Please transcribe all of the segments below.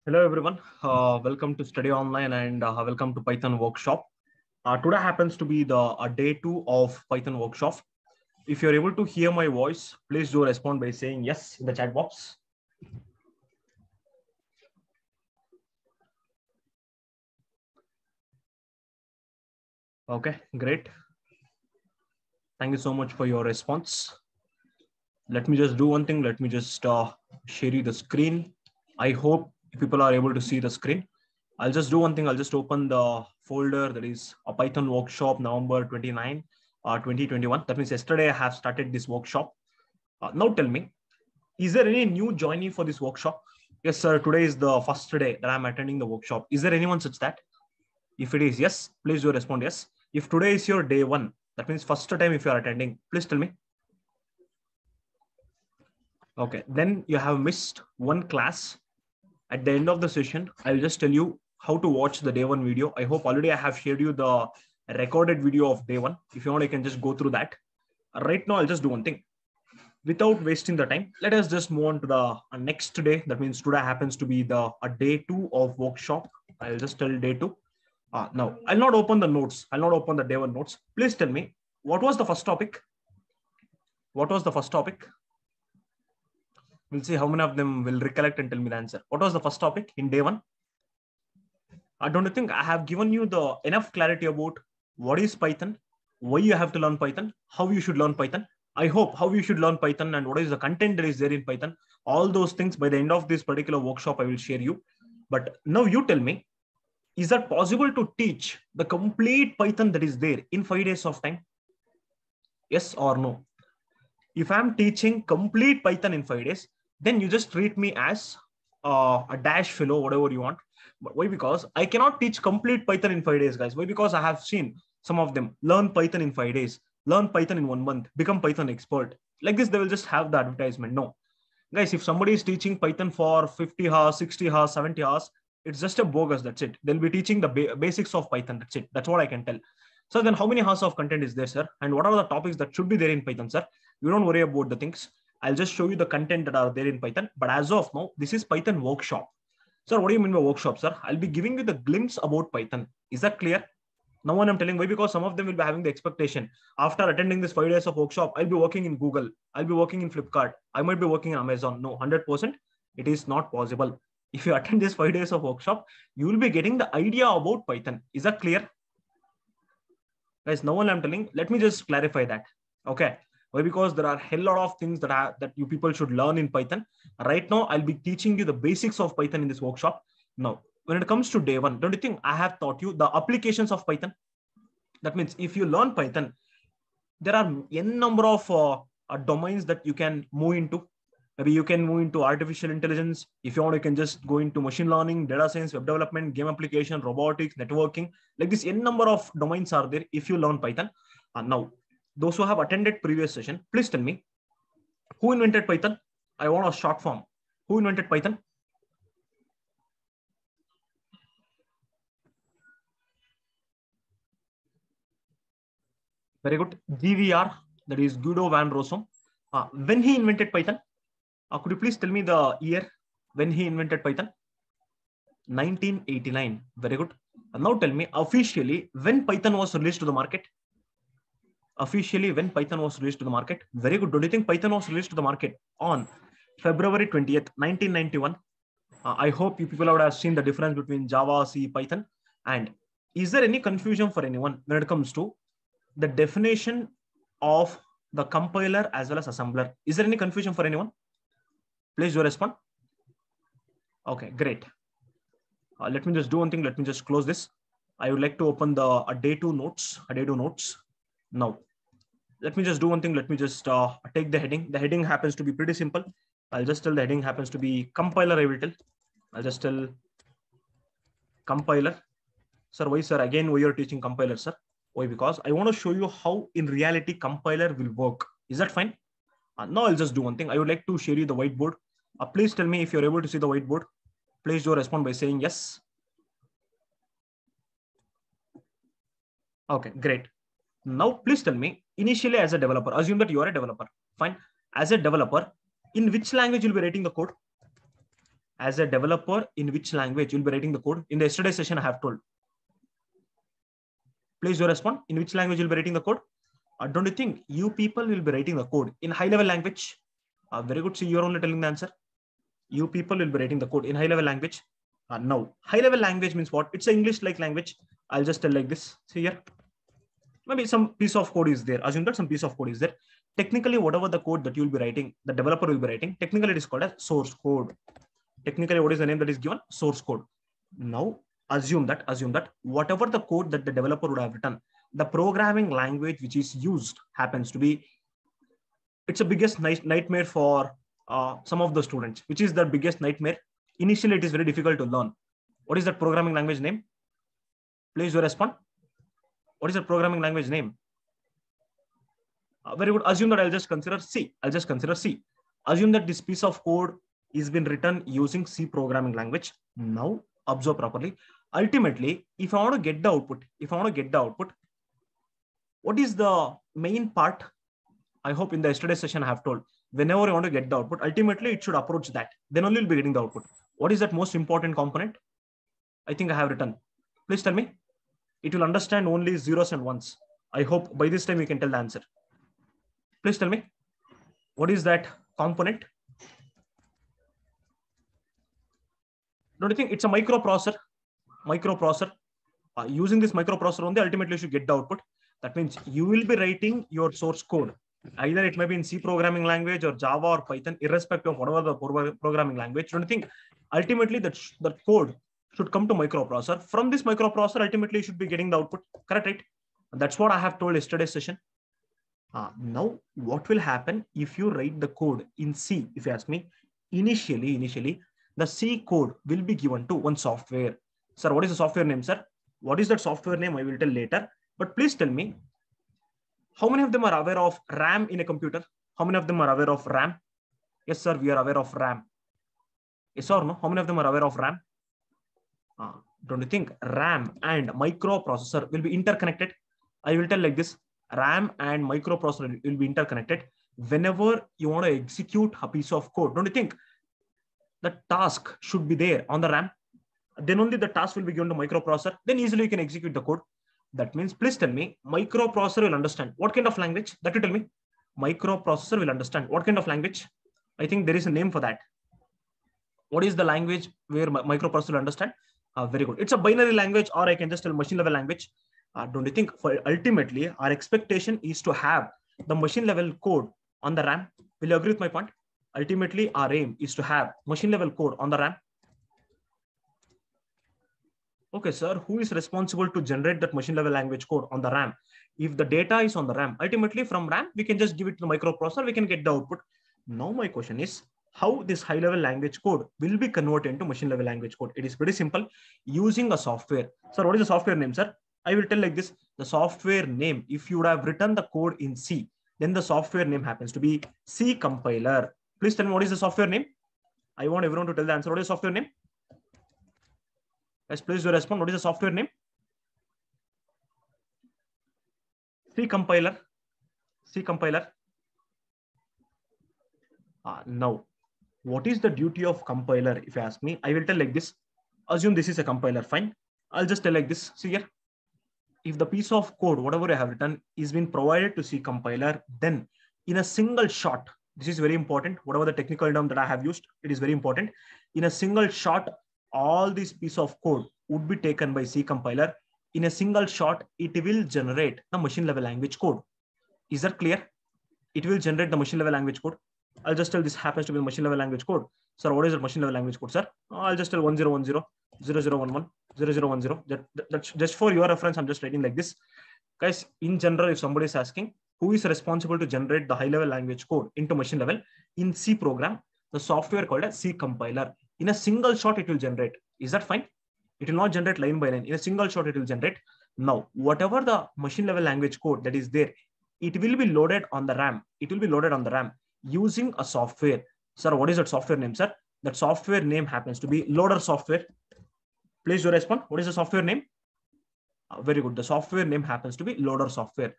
Hello everyone, welcome to Study Online and welcome to Python Workshop. Today happens to be the day 2 of Python Workshop. If you're able to hear my voice, please do respond by saying yes in the chat box. Okay, great. Thank you so much for your response. Let me just do one thing. Let me just share you the screen. I hope people are able to see the screen. I'll just do one thing. I'll just open the folder that is a Python Workshop November 29, 2021. That means yesterday I have started this workshop. Now tell me, is there any new joinee for this workshop? Yes, sir. Today is the first day that I'm attending the workshop. Is there anyone such that? If it is yes, please do respond yes. If today is your day 1, that means first time if you are attending, please tell me. Okay, then you have missed one class. At the end of the session, I'll just tell you how to watch the day 1 video. I hope already I have shared you the recorded video of day 1. If you want, I can just go through that. Right now, I'll just do one thing. Without wasting the time, let us just move on to the next day. That means today happens to be the day 2 of workshop. I'll just tell day 2. Now, I'll not open the notes. I'll not open the day 1 notes. Please tell me, what was the first topic? What was the first topic? We'll see how many of them will recollect and tell me the answer. What was the first topic in day 1? I don't think I have given you the enough clarity about what is Python, why you have to learn Python, how you should learn Python. I hope how you should learn Python and what is the content that is there in Python. All those things by the end of this particular workshop, I will share you. But now you tell me, is that possible to teach the complete Python that is there in 5 days of time? Yes or no? If I'm teaching complete Python in 5 days, then you just treat me as a dash fellow, whatever you want. But why? Because I cannot teach complete Python in 5 days, guys. Why? Because I have seen some of them learn Python in 5 days, learn Python in 1 month, become Python expert. Like this, they will just have the advertisement. No, guys, if somebody is teaching Python for 50 hours, 60 hours, 70 hours, it's just a bogus. That's it. They'll be teaching the basics of Python. That's it. That's what I can tell. So then how many hours of content is there, sir? And what are the topics that should be there in Python, sir? You don't worry about the things. I'll just show you the content that are there in Python. But as of now, this is Python Workshop. Sir, what do you mean by workshop, sir? I'll be giving you the glimpse about Python. Is that clear? Now what I'm telling, why? Because some of them will be having the expectation. After attending this 5 days of workshop, I'll be working in Google. I'll be working in Flipkart. I might be working in Amazon. No, 100%. It is not possible. If you attend this 5 days of workshop, you will be getting the idea about Python. Is that clear? Guys, now what I'm telling, let me just clarify that. Okay. Why? Because there are a hell lot of things that you people should learn in Python. Right now, I'll be teaching you the basics of Python in this workshop. Now, when it comes to day 1, don't you think I have taught you the applications of Python? That means if you learn Python, there are n number of domains that you can move into. Maybe you can move into artificial intelligence. If you want, you can just go into machine learning, data science, web development, game application, robotics, networking. Like this, n number of domains are there if you learn Python. Now, those who have attended previous session, please tell me, who invented Python? I want a short form. Who invented Python? Very good. GVR, that is Guido van Rossum. When he invented Python? Could you please tell me the year when he invented Python? 1989. Very good. Now tell me officially when Python was released to the market. Officially when Python was released to the market. Very good. Don't you think Python was released to the market on February 20th, 1991? I hope you people would have seen the difference between Java, C, Python. And is there any confusion for anyone when it comes to the definition of the compiler as well as assembler? Is there any confusion for anyone? Please do respond. Okay, great. Let me just do one thing. Let me just close this. I would like to open the day 2 notes. Now, let me just do one thing. Let me just take the heading. The heading happens to be pretty simple. I'll just tell the heading happens to be compiler. I will tell. I'll just tell compiler. Sir, why, sir? Again, why you're teaching compiler, sir? Why? Because I want to show you how in reality compiler will work. Is that fine? Now I'll just do one thing. I would like to share you the whiteboard. Please tell me if you're able to see the whiteboard. Please do respond by saying yes. Okay, great. Now, please tell me, initially as a developer, assume that you are a developer. Fine. As a developer, in which language you'll be writing the code? as a developer, in which language you'll be writing the code? In the yesterday session, I have told. Please do respond. In which language you'll be writing the code? Don't you think you people will be writing the code in high level language? Very good. See, you're only telling the answer. You people will be writing the code in high level language. Now, high level language means what? It's an English like language. I'll just tell like this. See here. Maybe some piece of code is there. Assume that some piece of code is there. Technically, whatever the code that you'll be writing, the developer will be writing, technically it is called as source code. Technically, what is the name that is given? Source code. Now, assume that whatever the code that the developer would have written, the programming language which is used happens to be, it's a biggest nightmare for some of the students. Which is the biggest nightmare? Initially, it is very difficult to learn. What is that programming language name? Please do respond. What is the programming language name? Very good. Assume that I'll just consider C. Assume that this piece of code is been written using C programming language. Now, observe properly. Ultimately, if I want to get the output, what is the main part? I hope in the yesterday session I have told, whenever you want to get the output, ultimately it should approach that. Then only you'll be getting the output. What is that most important component? I think I have written. Please tell me. It will understand only zeros and ones. I hope by this time you can tell the answer. Please tell me. What is that component? Don't you think it's a microprocessor? Using this microprocessor only, ultimately you should get the output. That means you will be writing your source code. Either it may be in C programming language or Java or Python, irrespective of whatever the programming language. Don't you think ultimately that code should come to microprocessor? From this microprocessor, ultimately you should be getting the output. Correct, right? That's what I have told yesterday's session. Now, what will happen if you write the code in C? If you ask me, initially, the C code will be given to one software. Sir, what is the software name, sir? What is that software name? I will tell later. But please tell me, how many of them are aware of RAM in a computer? How many of them are aware of RAM? Yes, sir, we are aware of RAM. Yes or no? How many of them are aware of RAM? Don't you think RAM and microprocessor will be interconnected? I will tell like this. RAM and microprocessor will be interconnected. Whenever you want to execute a piece of code, don't you think the task should be there on the RAM? Then only the task will be given to microprocessor. Then easily you can execute the code. That means, please tell me, microprocessor will understand what kind of language? That you tell me. Microprocessor will understand what kind of language? I think there is a name for that. What is the language where microprocessor will understand? Very good. It's a binary language, or I can just tell machine level language. Don't you think ultimately our expectation is to have the machine level code on the RAM? Will you agree with my point? Ultimately, our aim is to have machine level code on the RAM. Okay, sir, who is responsible to generate that machine level language code on the RAM? If the data is on the RAM, ultimately from RAM, we can just give it to the microprocessor, we can get the output. Now my question is, how this high level language code will be converted into machine level language code? It is pretty simple, using a software. Sir, what is the software name, sir? I will tell like this. The software name, if you would have written the code in C, then the software name happens to be C compiler. Please tell me, what is the software name? I want everyone to tell the answer. What is the software name? Yes, please do respond. What is the software name? C compiler. Now, what is the duty of compiler? If you ask me, I will tell like this. Assume this is a compiler. Fine. I'll just tell like this. See here. If the piece of code, whatever I have written, is been provided to C compiler, then in a single shot, this is very important. Whatever the technical term that I have used, it is very important. In a single shot, all this piece of code would be taken by C compiler. In a single shot, it will generate the machine level language code. Is that clear? It will generate the machine level language code. I'll just tell this happens to be machine level language code. Sir, what is the machine level language code, sir? I'll just tell 1010, 0011, 0010. That's just for your reference. I'm just writing like this. Guys, in general, if somebody is asking who is responsible to generate the high level language code into machine level in C program, the software called as C compiler. In a single shot, it will generate. Is that fine? It will not generate line by line. In a single shot, it will generate. Now, whatever the machine level language code that is there, it will be loaded on the RAM. It will be loaded on the RAM using a software. Sir, what is that software name, sir? That software name happens to be loader software. Please do respond. What is the software name? Very good. The software name happens to be loader software.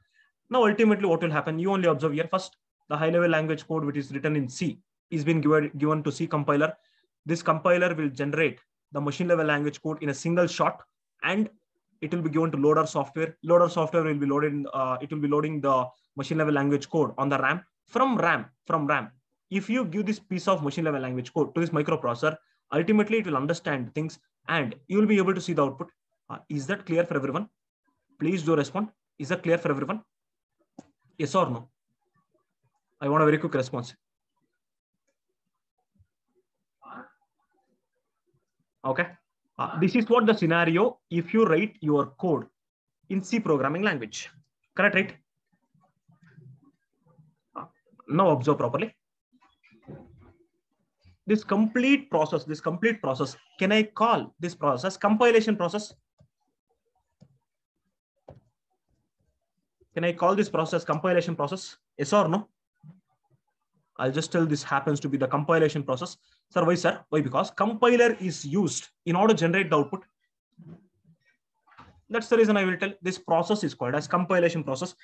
Now, ultimately, what will happen? You only observe here first, the high level language code, which is written in C, is being given to C compiler. This compiler will generate the machine level language code in a single shot, and it will be given to loader software. Loader software will be loaded. It will be loading the machine level language code on the RAM. From RAM. If you give this piece of machine level language code to this microprocessor, ultimately it will understand things and you will be able to see the output. Is that clear for everyone? Please do respond. Is that clear for everyone? Yes or no? I want a very quick response. Okay. This is what the scenario if you write your code in C programming language. Correct, right? Now observe properly. This complete process, can I call this process compilation process? Can I call this process compilation process? Yes or no? I'll just tell this happens to be the compilation process. Sir, why, sir? Why? Because compiler is used in order to generate the output. That's the reason I will tell this process is called as compilation process.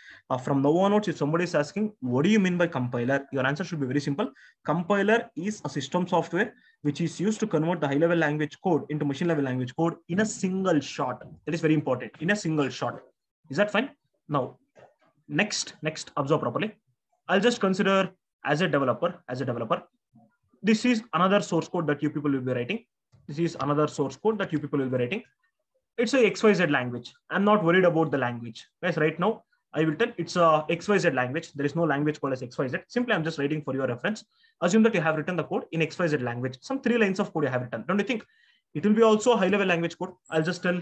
From now onwards, if somebody is asking, what do you mean by compiler? Your answer should be very simple. Compiler is a system software which is used to convert the high-level language code into machine-level language code in a single shot. That is very important. In a single shot. Is that fine? Now, next, observe properly. I'll just consider as a developer. This is another source code that you people will be writing. It's a XYZ language. I'm not worried about the language. Guys, right now, I will tell it's a XYZ language. There is no language called as XYZ. Simply, I'm just writing for your reference. Assume that you have written the code in XYZ language. Some 3 lines of code you have written. Don't you think it will be also a high-level language code? I'll just tell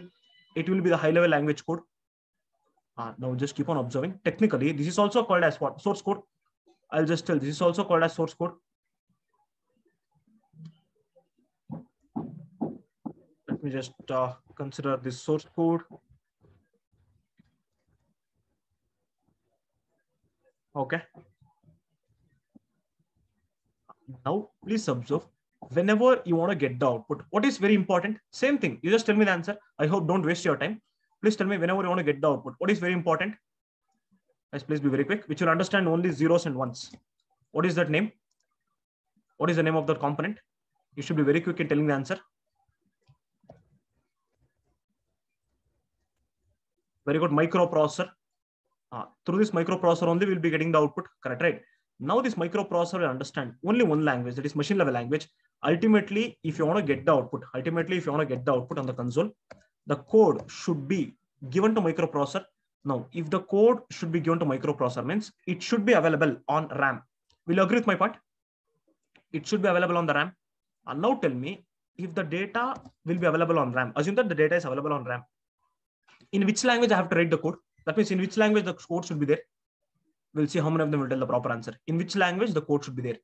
it will be the high-level language code. Now just keep on observing. Technically, this is also called as what? Source code. I'll just tell this is also called as source code. Let me just consider this source code. Okay. Now, please observe. Whenever you want to get the output, what is very important? Same thing. You just tell me the answer. I hope don't waste your time. Please tell me whenever you want to get the output. What is very important? Guys, please be very quick. Which will understand only zeros and ones. What is that name? What is the name of that component? You should be very quick in telling the answer. Very good. Microprocessor. Through this microprocessor only we'll be getting the output. Correct, right? Now this microprocessor will understand only one language, that is machine level language. Ultimately, if you want to get the output, on the console, the code should be given to microprocessor. Now, if the code should be given to microprocessor, means it should be available on RAM. Will you agree with my point? It should be available on the RAM. And now tell me if the data will be available on RAM. Assume that the data is available on RAM. In which language I have to write the code? That means in which language the code should be there. We'll see how many of them will tell the proper answer. In which language the code should be there.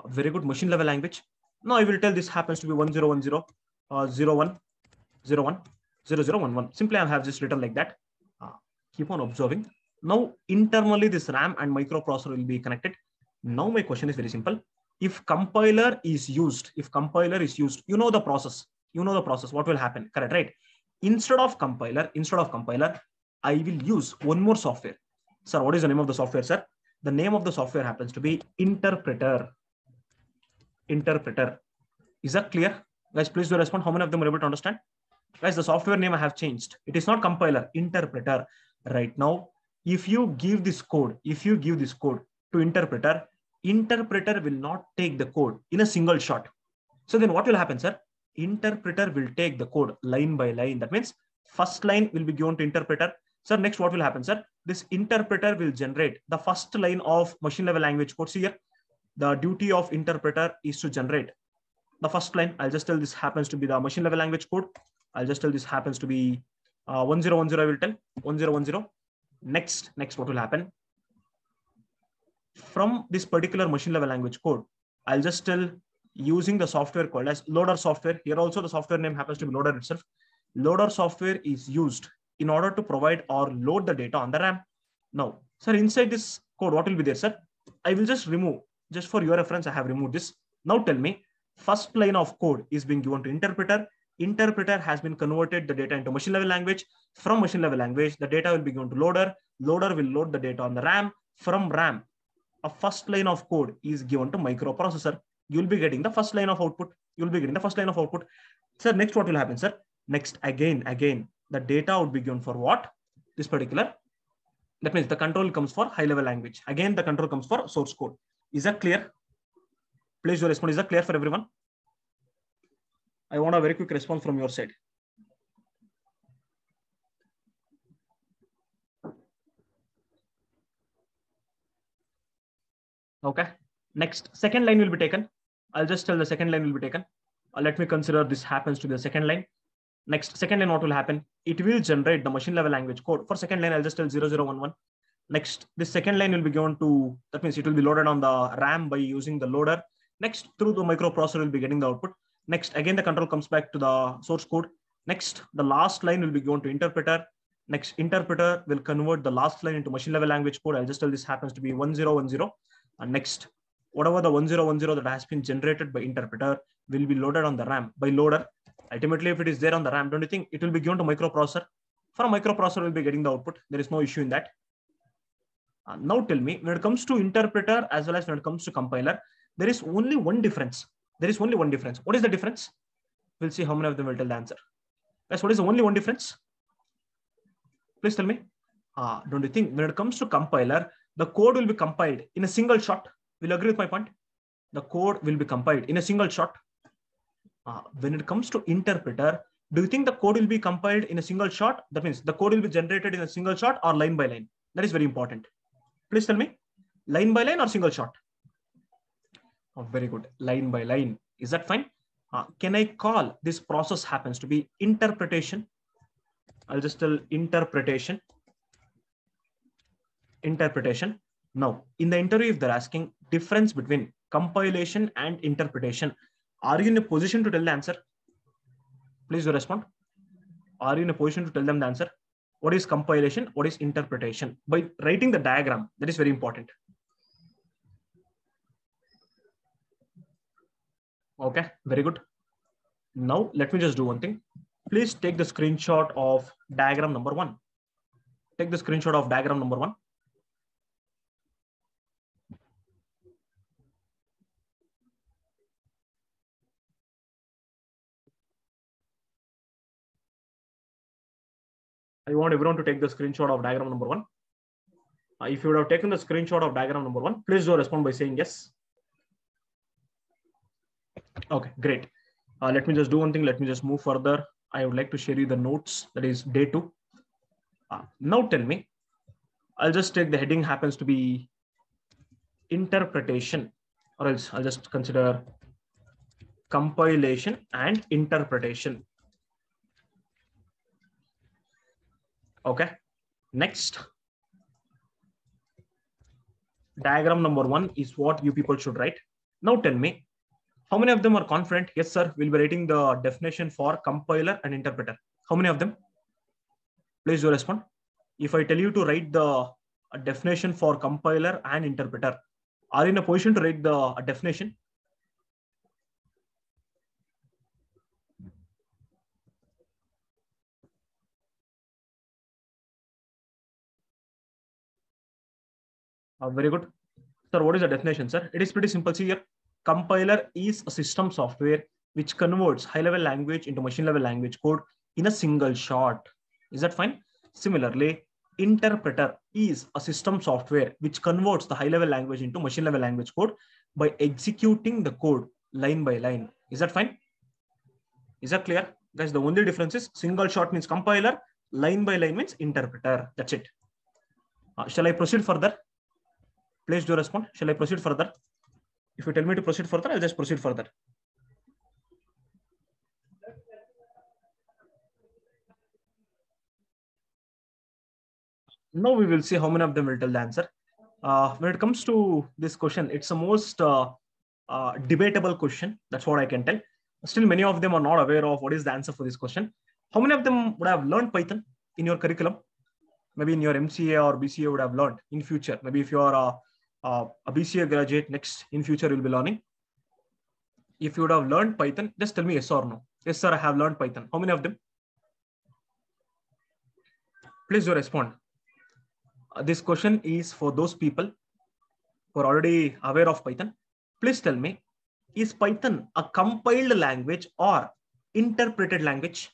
Very good. Machine level language. Now I will tell this happens to be 1010 01 01 0011. Simply I have just written like that. Keep on observing. Now internally this RAM and microprocessor will be connected. Now my question is very simple. If compiler is used, you know the process. What will happen? Correct, right? Instead of compiler, I will use one more software. Sir, what is the name of the software, sir? The name of the software happens to be interpreter. Is that clear? Guys, please do respond. How many of them are able to understand? Guys, the software name I have changed. It is not compiler, interpreter. Right now, if you give this code to interpreter will not take the code in a single shot. So then what will happen, sir? Interpreter will take the code line by line. That means first line will be given to interpreter. Sir, next what will happen, sir? This interpreter will generate the first line of machine level language code. See here, the duty of interpreter is to generate the first line. I'll just tell this happens to be the machine level language code. I'll just tell this happens to be 1010. I will tell 1010. Next, what will happen? From this particular machine level language code, I'll just tell using the software called as loader software. Here also the software name happens to be loader itself. Loader software is used in order to provide or load the data on the RAM. Now, sir, inside this code, what will be there, sir? I will just remove, just for your reference, I have removed this. Now tell me, first line of code is being given to interpreter. Interpreter has been converted the data into machine level language. From machine level language, the data will be given to loader. Loader will load the data on the RAM. From RAM, a first line of code is given to microprocessor. you'll be getting the first line of output. You'll be getting the first line of output. Sir, next what will happen, sir? Next, again, the data would be given for what? This particular. That means the control comes for high level language. Again, the control comes for source code. Is that clear? Please do respond. Is that clear for everyone? I want a very quick response from your side. Okay. Next, second line will be taken. I'll just tell the second line will be taken. Let me consider this happens to be the second line. Next, second line, what will happen? It will generate the machine level language code. For second line, I'll just tell 0011. Next, this second line will be given to, that means it will be loaded on the RAM by using the loader. Next, through the microprocessor, will be getting the output. Next, again, the control comes back to the source code. Next, the last line will be given to interpreter. Next, interpreter will convert the last line into machine level language code. I'll just tell this happens to be 1010. And next, whatever the 1010 that has been generated by interpreter will be loaded on the RAM by loader. Ultimately, if it is there on the RAM, don't you think it will be given to microprocessor? For a microprocessor, will be getting the output. There is no issue in that. Now tell me, when it comes to interpreter as well as when it comes to compiler, there is only one difference. There is only one difference. What is the difference? We'll see how many of them will tell the answer. Guys, what is the only one difference? Please tell me. Don't you think when it comes to compiler, the code will be compiled in a single shot? Will you agree with my point? The code will be compiled in a single shot. When it comes to interpreter, do you think the code will be compiled in a single shot? That means the code will be generated in a single shot or line by line? That is very important. Please tell me, line by line or single shot? Oh, very good. Line by line. Is that fine? Can I call this process happens to be interpretation? I'll just tell interpretation. Interpretation. Now, in the interview, if they're asking difference between compilation and interpretation, are you in a position to tell the answer? Please do respond. Are you in a position to tell them the answer? What is compilation? What is interpretation? By writing the diagram, that is very important. Okay, very good. Now, let me just do one thing. Please take the screenshot of diagram number 1. Take the screenshot of diagram number 1. I want everyone to take the screenshot of diagram number 1. If you would have taken the screenshot of diagram number 1, please do respond by saying yes. Okay, great. Let me just do one thing. Let me just move further. I would like to share you the notes. That is day 2. Now tell me, I'll just take the heading happens to be interpretation, or else I'll just consider compilation and interpretation. Okay. Next, diagram number 1 is what you people should write. Now tell me, how many of them are confident? Yes, sir. We'll be writing the definition for compiler and interpreter. How many of them? Please do respond. If I tell you to write the definition for compiler and interpreter, are you in a position to write the definition? Very good. Sir, what is the definition, sir? It is pretty simple. See here, compiler is a system software which converts high-level language into machine-level language code in a single shot. Is that fine? Similarly, interpreter is a system software which converts the high-level language into machine-level language code by executing the code line by line. Is that fine? Is that clear? Guys, the only difference is single shot means compiler, line by line means interpreter. That's it. Shall I proceed further? Please do respond. Shall I proceed further? If you tell me to proceed further, I'll just proceed further. Now we will see how many of them will tell the answer. When it comes to this question, it's the most debatable question. That's what I can tell. Still, many of them are not aware of what is the answer for this question. How many of them would have learned Python in your curriculum? Maybe in your MCA or BCA would have learned in future. Maybe if you are a BCA graduate, next in future you'll be learning. If you would have learned Python, just tell me yes or no. Yes, sir, I have learned Python. How many of them? Please do respond. This question is for those people who are already aware of Python. Please tell me, Is Python a compiled language or interpreted language?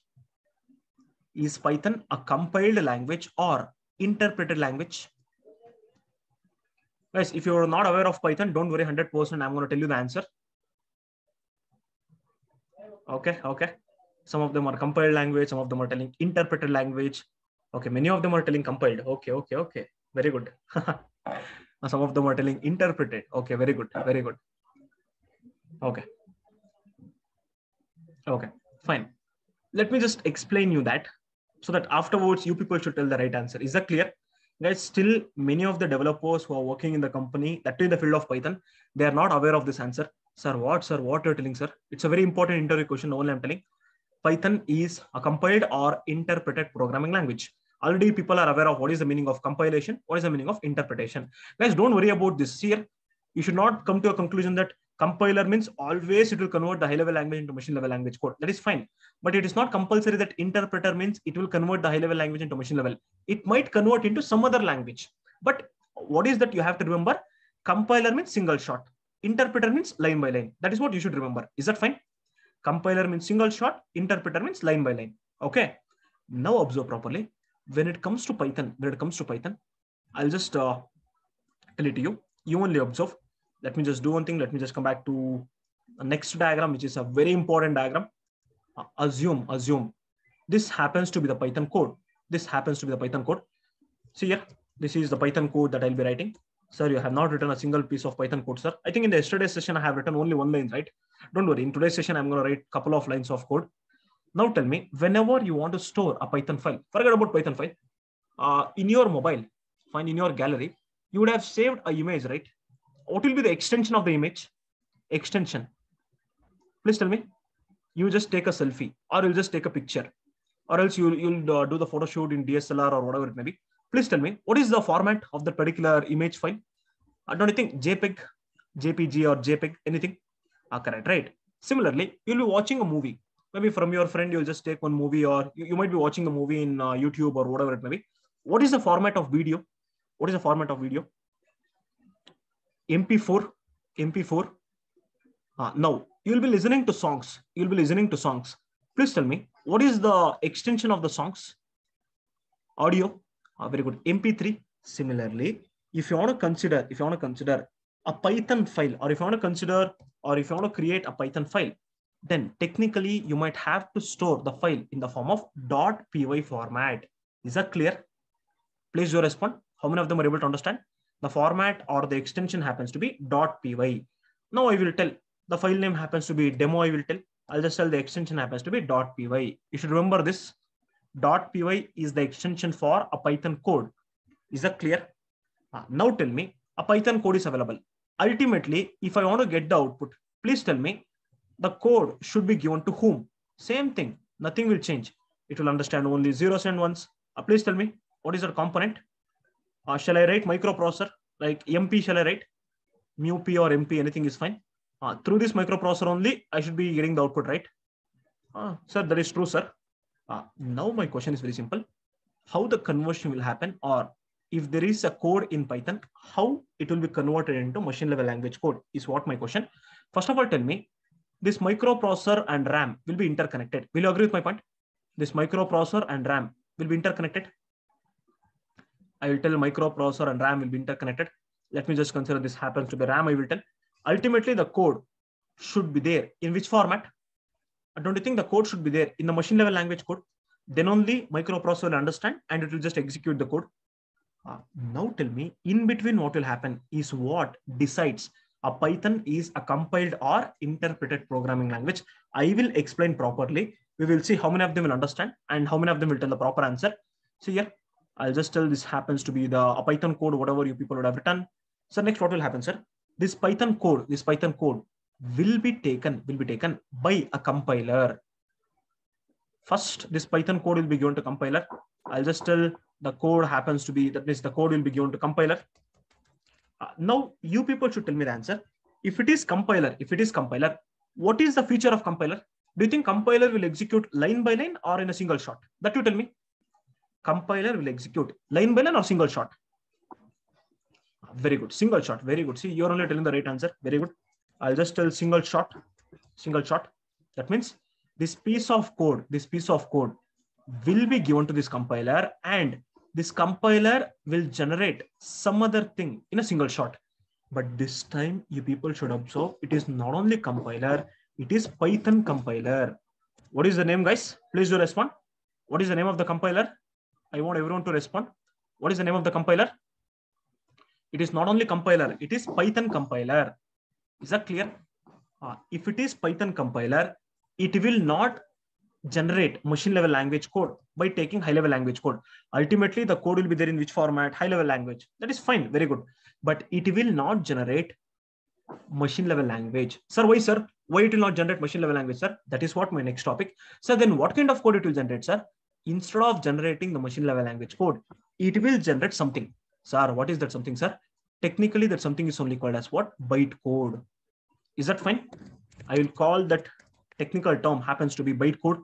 Is Python a compiled language or interpreted language? Guys, if you are not aware of Python, don't worry, 100%. I'm going to tell you the answer. Okay, okay. Some of them are compiled language, some of them are telling interpreted language. Okay, many of them are telling compiled. Okay, okay, okay. Very good. Some of them are telling interpreted. Okay, very good, very good. Okay. Okay, fine. Let me just explain you that so that afterwards you people should tell the right answer. Is that clear? Guys, still many of the developers who are working in the company, that in the field of Python, they are not aware of this answer. Sir, what you're telling, sir? It's a very important interview question. Only I'm telling. Python is a compiled or interpreted programming language. Already people are aware of what is the meaning of compilation, what is the meaning of interpretation. Guys, don't worry about this. Here, you should not come to a conclusion that compiler means always it will convert the high level language into machine level language code. That is fine. But it is not compulsory that interpreter means it will convert the high level language into machine level. It might convert into some other language. But what is that you have to remember? Compiler means single shot. Interpreter means line by line. That is what you should remember. Is that fine? Compiler means single shot. Interpreter means line by line. Okay. Now observe properly. When it comes to Python, I'll just tell it to you. You only observe. Let me just do one thing. Let me just come back to the next diagram, which is a very important diagram. Assume this happens to be the Python code. See here, this is the Python code that I'll be writing. Sir, you have not written a single piece of Python code, sir. I think in the yesterday's session, I have written only one line, right? Don't worry. In today's session, I'm going to write a couple of lines of code. Now tell me, whenever you want to store a Python file, forget about Python file, in your mobile, find in your gallery, you would have saved an image, right? What will be the extension of the image? Extension. Please tell me. You just take a selfie, or you'll just take a picture, or else you'll do the photo shoot in DSLR or whatever it may be. Please tell me, what is the format of the particular image file? Don't you think JPEG, JPG, or JPEG, anything? Correct, right? Similarly, you'll be watching a movie. Maybe from your friend, you'll just take one movie, or you might be watching a movie in YouTube or whatever it may be. What is the format of video? MP4. Now, you'll be listening to songs. Please tell me, what is the extension of the songs? Audio. Very good. MP3. Similarly, if you want to consider a Python file, or if you want to create a Python file, then technically you might have to store the file in the form of .py format. Is that clear? Please do respond. How many of them are able to understand? The format or the extension happens to be .py. Now I will tell. The file name happens to be demo. I will tell. I'll just tell the extension happens to be .py. You should remember this. .py is the extension for a Python code. Is that clear? Now tell me, a Python code is available. Ultimately, if I want to get the output, please tell me, the code should be given to whom? Same thing. Nothing will change. It will understand only zeros and ones. Please tell me, what is the component? Shall I write microprocessor? Like MP, shall I write? MuP or MP, anything is fine. Through this microprocessor only, I should be getting the output, right? Sir, that is true, sir. Now my question is very simple. How the conversion will happen, or if there is a code in Python, how it will be converted into machine level language code is what my question. First of all, tell me, this microprocessor and RAM will be interconnected. Will you agree with my point? This microprocessor and RAM will be interconnected. I will tell microprocessor and RAM will be interconnected. Let me just consider this happens to be RAM. I will tell. Ultimately, the code should be there. In which format? Don't you think the code should be there in the machine level language code? Then only microprocessor will understand and it will just execute the code. Now tell me, in between what will happen is what decides a Python is a compiled or interpreted programming language. I will explain properly. We will see how many of them will understand and how many of them will tell the proper answer. So here, I'll just tell this happens to be a Python code, whatever you people would have written. So next, what will happen, sir? This Python code will be taken by a compiler. First, this Python code will be given to compiler. I'll just tell the code happens to be, that means the code will be given to compiler. Now you people should tell me the answer. If it is compiler, what is the feature of compiler? Do you think compiler will execute line by line or in a single shot? That you tell me. Compiler will execute line by line or single shot? Very good. Single shot. Very good. See, you're only telling the right answer. Very good. I'll just tell single shot. That means this piece of code will be given to this compiler, and this compiler will generate some other thing in a single shot. But this time you people should observe, it is not only compiler, it is Python compiler. What is the name, guys? Please do respond. What is the name of the compiler? I want everyone to respond. What is the name of the compiler? It is not only compiler, it is Python compiler. Is that clear? If it is Python compiler, it will not generate machine level language code by taking high level language code. Ultimately, the code will be there in which format? High level language. That is fine, very good. But it will not generate machine level language. Sir, why, sir? Why it will not generate machine level language, sir? That is what my next topic. So then what kind of code it will generate, sir? Instead of generating the machine level language code, it will generate something. Sir, what is that something, sir? Technically, that something is only called as what? Bytecode. Is that fine? I will call that technical term happens to be bytecode.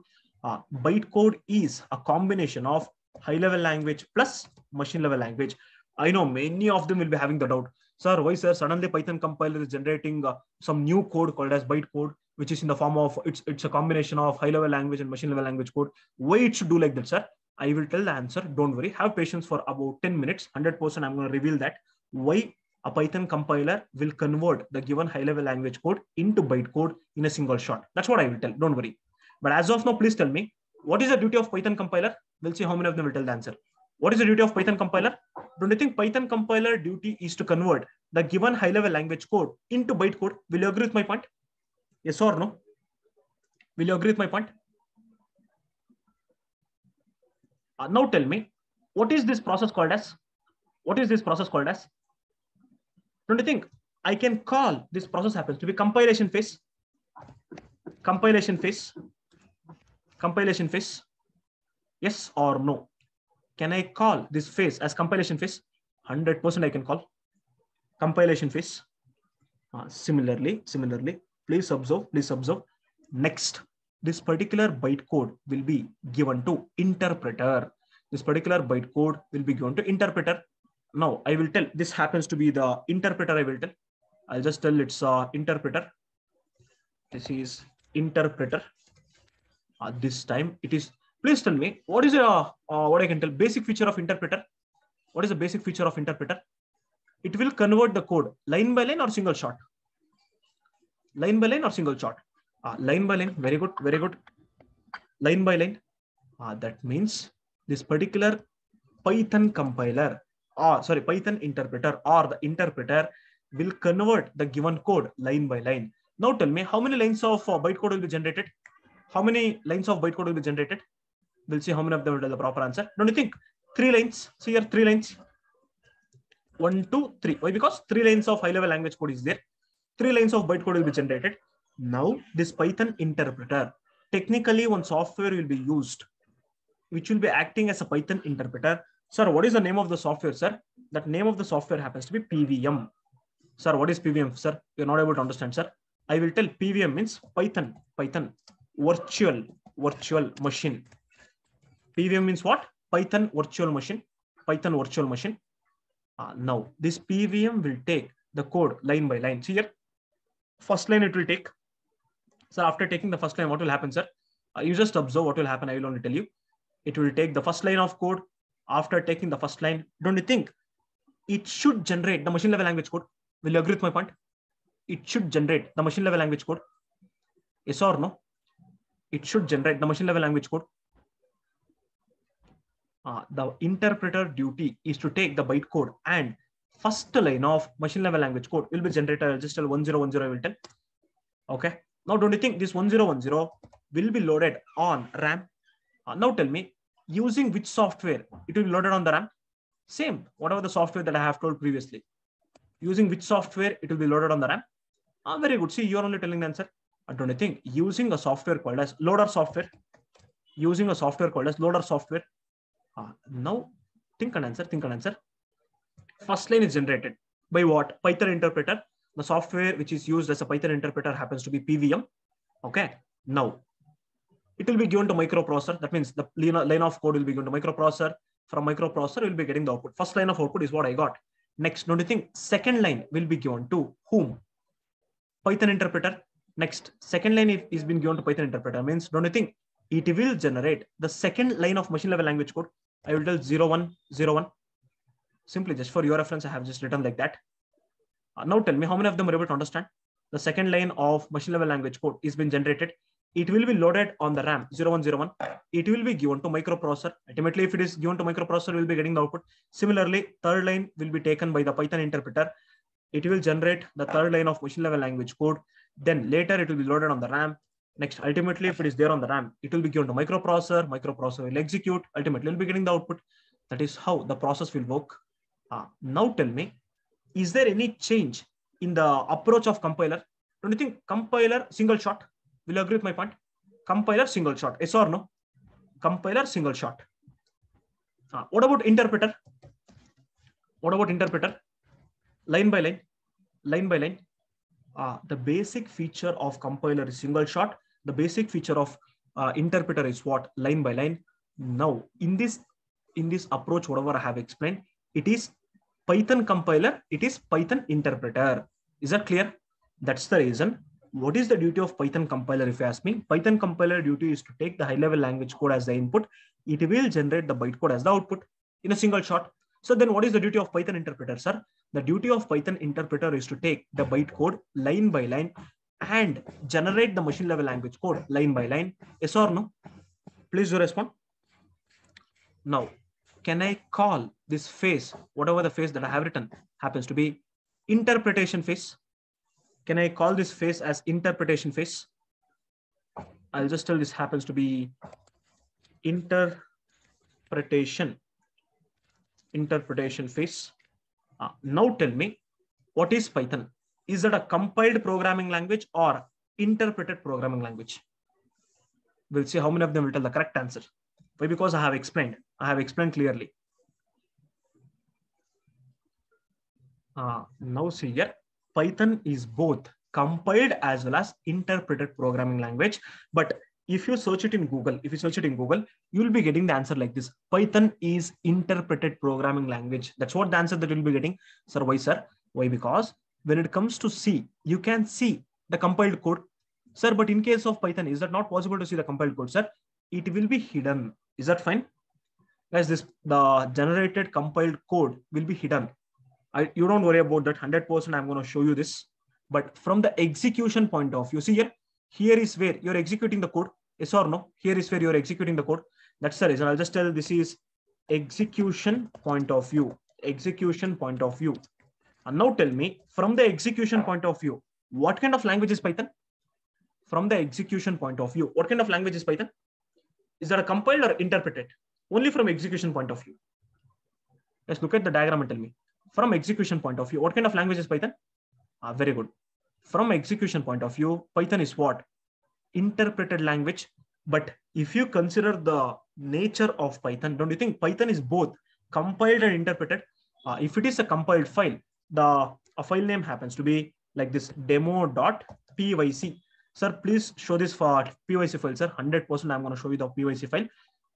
Bytecode is a combination of high level language plus machine level language. I know many of them will be having the doubt. Sir, why, sir? Suddenly Python compiler is generating some new code called as bytecode, which is in the form of, it's a combination of high level language and machine level language code. Why it should do like that, sir? I will tell the answer. Don't worry. Have patience for about 10 minutes. 100% I'm going to reveal that. Why a Python compiler will convert the given high level language code into bytecode in a single shot. That's what I will tell. Don't worry. But as of now, please tell me, what is the duty of Python compiler? We'll see how many of them will tell the answer. What is the duty of Python compiler? Don't you think Python compiler duty is to convert the given high level language code into bytecode? Will you agree with my point? Yes or no? Will you agree with my point? Now tell me, what is this process called as? What is this process called as? Don't you think I can call this process happens to be compilation phase? Compilation phase. Compilation phase. Yes or no? Can I call this phase as compilation phase? 100% I can call compilation phase. Similarly, please observe. Next, this particular bytecode will be given to interpreter. This particular bytecode will be given to interpreter. Now I will tell this happens to be the interpreter. I will tell. I'll just tell it's interpreter. This is interpreter. This time it is. Please tell me what is what I can tell basic feature of interpreter. What is the basic feature of interpreter? It will convert the code line by line or single shot. Line by line or single shot. Line by line. Very good. Line by line. That means this particular Python compiler, Python interpreter or the interpreter will convert the given code line by line. Now tell me how many lines of bytecode will be generated? How many lines of bytecode will be generated? We'll see how many of them will tell the proper answer. Don't you think? 3 lines. See here, 3 lines. 1, 2, 3. Why? Because 3 lines of high level language code is there. 3 lines of bytecode will be generated. Now this Python interpreter, technically one software will be used, which will be acting as a Python interpreter. Sir, what is the name of the software, sir? That name of the software happens to be PVM. Sir, what is PVM, sir? You're not able to understand, sir. I will tell PVM means Python virtual machine. PVM means what? Python virtual machine. Now this PVM will take the code line by line. See here, first line it will take. So after taking the first line, what will happen, sir? You just observe what will happen. I will only tell you. It will take the first line of code. After taking the first line, don't you think it should generate the machine level language code? Will you agree with my point? It should generate the machine level language code. Yes or no? It should generate the machine level language code. The interpreter duty is to take the bytecode and first line of machine level language code will be generated. I'll just tell 1010 I will tell. Okay. Now don't you think this 1010 will be loaded on RAM? Now tell me, using which software it will be loaded on the RAM? Same, whatever the software that I have told previously. Using which software it will be loaded on the RAM? Very good. See, you are only telling the answer. Don't you think using a software called as loader software? Now think and answer. First line is generated by what? Python interpreter. The software which is used as a Python interpreter happens to be PVM. Okay. Now it will be given to microprocessor. That means the line of code will be given to microprocessor. From microprocessor, we will be getting the output. First line of output is what I got. Next, don't you think second line will be given to whom? Python interpreter. Next, second line is been given to Python interpreter means, don't you think it will generate the second line of machine level language code? I will tell 0101. Simply just for your reference, I have just written like that. Now tell me how many of them are able to understand. The second line of machine level language code is been generated. It will be loaded on the RAM 0101. It will be given to microprocessor. Ultimately, if it is given to microprocessor, we will be getting the output. Similarly, third line will be taken by the Python interpreter. It will generate the third line of machine level language code. Then later it will be loaded on the RAM. Next, ultimately, if it is there on the RAM, it will be given to microprocessor. Microprocessor will execute. Ultimately, we'll be getting the output. That is how the process will work. Now tell me, is there any change in the approach of compiler? Don't you think compiler single shot? Will you agree with my point? Compiler single shot, yes or no? Compiler single shot. What about interpreter? What about interpreter? Line by line, line by line. The basic feature of compiler is single shot. The basic feature of interpreter is what? Line by line. Now, in this approach, whatever I have explained, it is Python compiler, it is Python interpreter. Is that clear? That's the reason. What is the duty of Python compiler? If you ask me, Python compiler duty is to take the high level language code as the input. It will generate the bytecode as the output in a single shot. So then what is the duty of Python interpreter, sir? The duty of Python interpreter is to take the bytecode line by line and generate the machine level language code line by line. Yes or no? Please do respond. Now, can I call this phase, whatever the phase that I have written happens to be interpretation phase? Can I call this phase as interpretation phase? I'll just tell this happens to be interpretation phase. Now tell me, what is Python? Is that a compiled programming language or interpreted programming language? We'll see how many of them will tell the correct answer. Why? Because I have explained clearly. Now see here, Python is both compiled as well as interpreted programming language. But if you search it in Google, you will be getting the answer like this. Python is interpreted programming language. That's what the answer that you'll be getting. Sir, why, sir? Why? Because when it comes to C, you can see the compiled code. Sir, but in case of Python, is that not possible to see the compiled code, sir? It will be hidden. Is that fine? Guys, the generated compiled code will be hidden. You don't worry about that. 100% I'm going to show you this. But from the execution point of view, see here is where you're executing the code. Yes or no? Here is where you're executing the code. That's the reason. I'll just tell this is execution point of view. Execution point of view. And now tell me, from the execution point of view, what kind of language is Python? From the execution point of view, what kind of language is Python? Is that a compiled or interpreted? Only from execution point of view. Let's look at the diagram and tell me. From execution point of view, what kind of language is Python? Very good. From execution point of view, Python is what? Interpreted language. But if you consider the nature of Python, don't you think Python is both compiled and interpreted? If it is a compiled file, a file name happens to be like this, demo.pyc. Sir, please show this for PYC file, sir. 100% I'm going to show you the PYC file.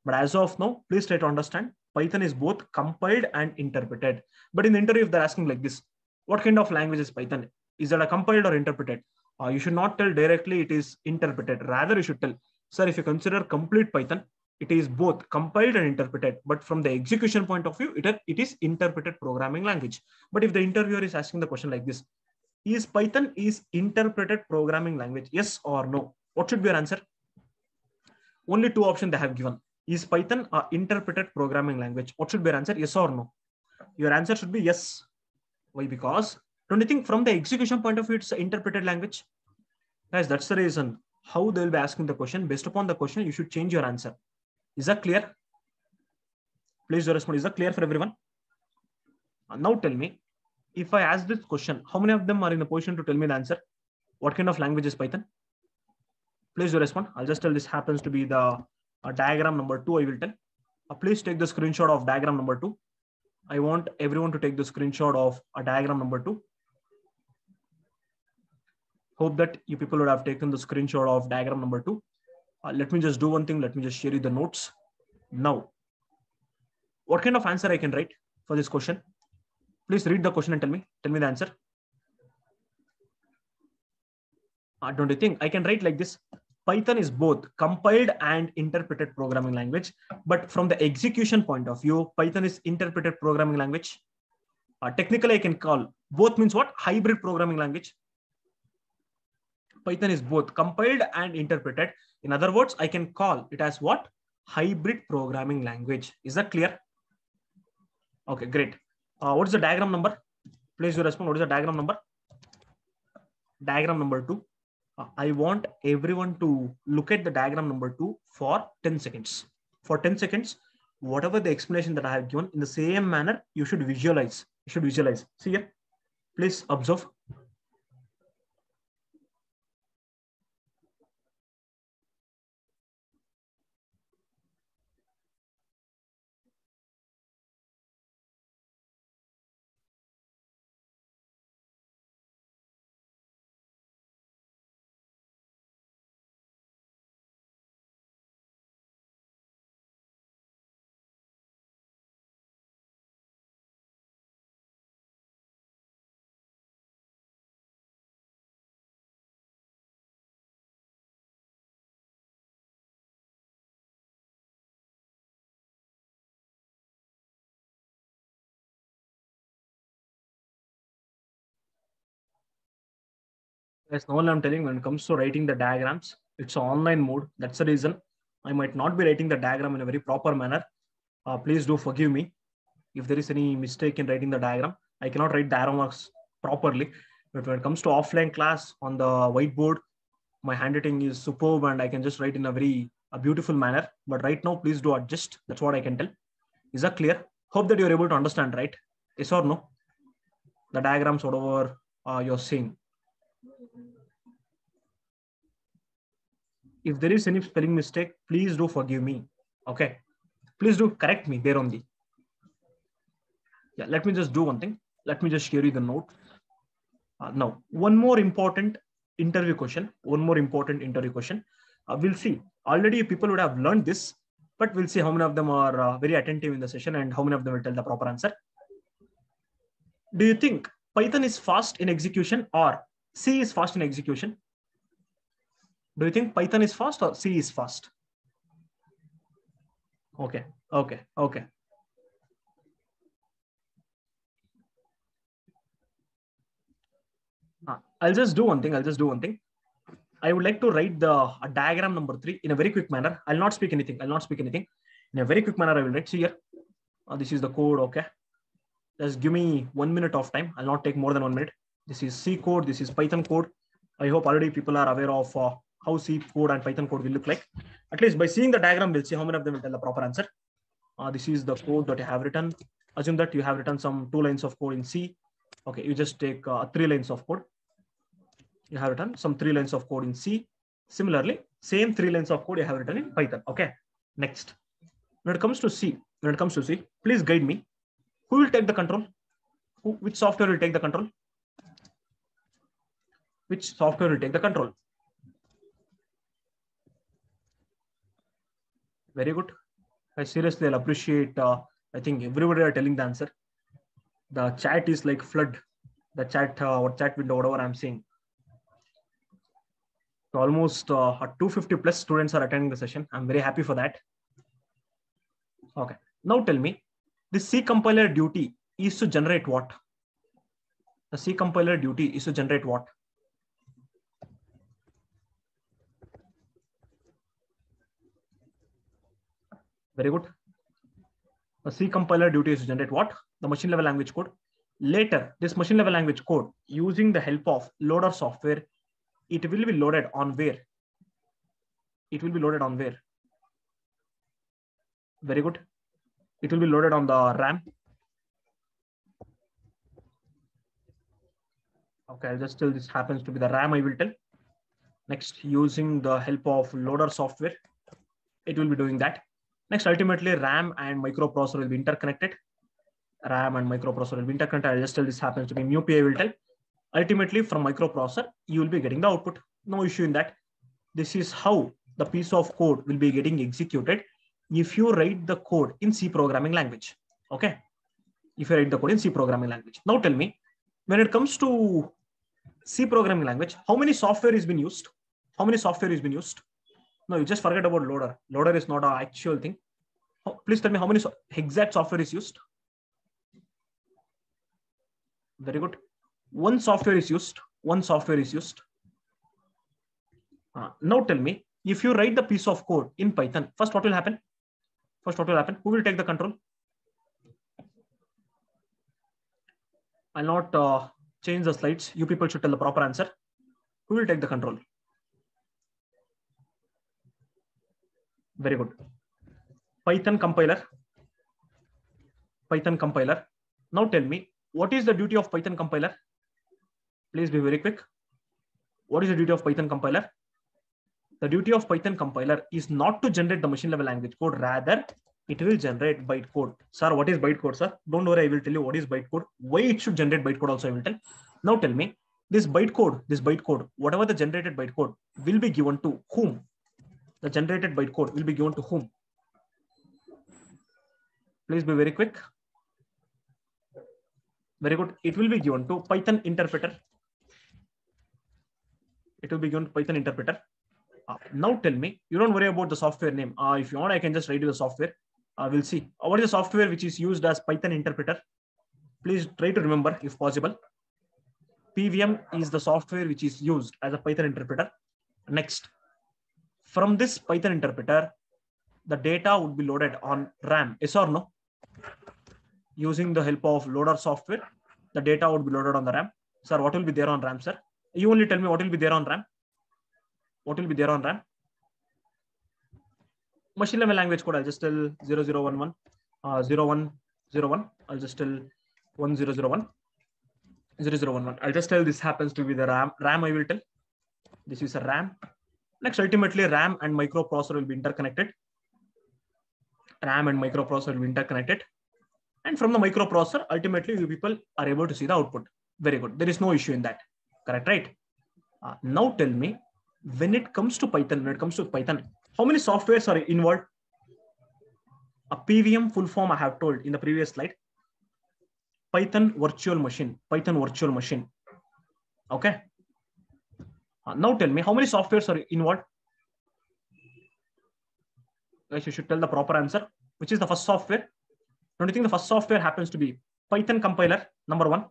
But as of now, please try to understand, Python is both compiled and interpreted. But in the interview, if they're asking like this, what kind of language is Python? Is that a compiled or interpreted? You should not tell directly it is interpreted. Rather, you should tell, sir, if you consider complete Python, it is both compiled and interpreted. But from the execution point of view, it is interpreted programming language. But if the interviewer is asking the question like this, is Python is interpreted programming language? Yes or no? What should be your answer? Only two options they have given. Is Python an interpreted programming language? What should be your answer? Yes or no? Your answer should be yes. Why? Because don't you think from the execution point of view, it's an interpreted language? Guys, that's the reason how they'll be asking the question. Based upon the question, you should change your answer. Is that clear? Please respond. Is that clear for everyone? Now tell me, if I ask this question, how many of them are in a position to tell me the answer? What kind of language is Python? Please respond. I'll just tell this happens to be the diagram number 2. I will tell. Please take the screenshot of diagram number 2. I want everyone to take the screenshot of a diagram number 2. Hope that you people would have taken the screenshot of diagram number 2. Let me just do one thing. Let me just share you the notes. Now, what kind of answer I can write for this question? Please read the question and tell me the answer. Don't you think? I can write like this. Python is both compiled and interpreted programming language. But from the execution point of view, Python is interpreted programming language. Technically, I can call both means what? Hybrid programming language. Python is both compiled and interpreted. In other words, I can call it as what? Hybrid programming language. Is that clear? Okay, great. What is the diagram number? Please do respond. What is the diagram number? Diagram number 2. I want everyone to look at the diagram number 2 for 10 seconds. For 10 seconds, whatever the explanation that I have given, in the same manner, you should visualize. You should visualize. See here. Please observe. Yes, no one I'm telling when it comes to writing the diagrams, it's online mode. That's the reason I might not be writing the diagram in a very proper manner. Please do forgive me if there is any mistake in writing the diagram. I cannot write the arrow marks properly. But when it comes to offline class on the whiteboard, my handwriting is superb and I can just write in a very beautiful manner. But right now, please do adjust. That's what I can tell. Is that clear? Hope that you're able to understand, right? Yes or no? The diagrams, whatever you're seeing. If there is any spelling mistake, please do forgive me. Okay. Please do correct me there only. Yeah, let me just do one thing. Let me just share you the note. Now, one more important interview question. We'll see. Already people would have learned this, but we'll see how many of them are very attentive in the session and how many of them will tell the proper answer. Do you think Python is fast in execution or C is fast in execution? Do you think Python is fast or C is fast? Okay. I'll just do one thing. I would like to write the diagram number 3 in a very quick manner. I'll not speak anything. In a very quick manner, I will write. See here. This is the code. Okay. Just give me 1 minute of time. I'll not take more than 1 minute. This is C code. This is Python code. I hope already people are aware of how C code and Python code will look like. At least by seeing the diagram, we'll see how many of them will tell the proper answer. This is the code that I have written. Assume that you have written some 2 lines of code in C. Okay, you just take 3 lines of code. You have written some 3 lines of code in C. Similarly, same 3 lines of code you have written in Python. Okay, next. When it comes to C, please guide me. Who will take the control? Which software will take the control? Which software will take the control? Very good. I seriously appreciate. I think everybody are telling the answer. The chat is like flood. The chat or chat window, whatever I'm seeing. So almost 250 plus students are attending the session. I'm very happy for that. Okay. Now tell me, the C compiler duty is to generate what? The C compiler duty is to generate what? Very good. The C compiler duty is to generate what? The machine level language code. Later, this machine level language code, using the help of loader software, it will be loaded on where? It will be loaded on where? Very good. It will be loaded on the RAM. Okay, I'll just tell this happens to be the RAM, I will tell. Next, using the help of loader software, it will be doing that. Next, ultimately, RAM and microprocessor will be interconnected. I'll just tell this happens to be MUPI, I will tell. Ultimately, from microprocessor, you will be getting the output. No issue in that. This is how the piece of code will be getting executed if you write the code in C programming language. Okay. If you write the code in C programming language. Now tell me, when it comes to C programming language, how many software is been used? How many software is been used? No, you just forget about loader. Loader is not an actual thing. Please tell me how many exact software is used. Very good. One software is used. One software is used. Now tell me, if you write the piece of code in Python, first what will happen? First what will happen? Who will take the control? I'll not change the slides. You people should tell the proper answer. Who will take the control? Very good. Python compiler. Python compiler. Now tell me, what is the duty of Python compiler? Please be very quick. What is the duty of Python compiler? The duty of Python compiler is not to generate the machine level language code. Rather, it will generate bytecode. Sir, what is bytecode, sir? Don't worry, I will tell you what is bytecode. Why it should generate bytecode also I will tell. Now tell me, this bytecode, whatever the generated bytecode will be given to whom? The generated bytecode will be given to whom? Please be very quick. Very good. It will be given to Python interpreter. It will be given to Python interpreter. Now tell me, you don't worry about the software name. If you want, I can just write you the software. We'll see. What is the software which is used as Python interpreter? Please try to remember if possible. PVM is the software which is used as a Python interpreter. Next, from this Python interpreter, the data would be loaded on RAM. Yes or no? Using the help of loader software, the data would be loaded on the RAM. Sir, what will be there on RAM, sir? You only tell me what will be there on RAM. What will be there on RAM? Machine level language code, I'll just tell 0011, 0101. I'll just tell 1001, 0011. I'll just tell this happens to be the RAM. RAM I will tell. This is a RAM. Next, ultimately, RAM and microprocessor will be interconnected. RAM and microprocessor will be interconnected. And from the microprocessor, ultimately, you people are able to see the output. Very good. There is no issue in that. Correct, right? Now tell me, when it comes to Python, how many softwares are involved? A PVM full form I have told in the previous slide. Python virtual machine. Python virtual machine. Okay. Now tell me, how many softwares are involved? Guys, you should tell the proper answer. Which is the first software? Don't you think the first software happens to be Python compiler, number one?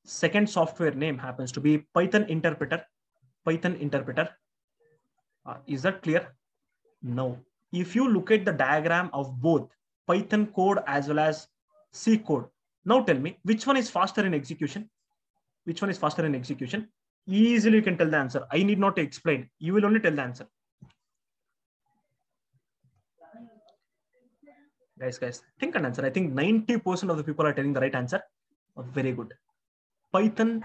Second software name happens to be Python interpreter. Python interpreter. Is that clear? No. If you look at the diagram of both Python code as well as C code, now tell me which one is faster in execution? Which one is faster in execution? Easily you can tell the answer. I need not to explain. You will only tell the answer. Guys, think and answer. I think 90% of the people are telling the right answer. Very good. Python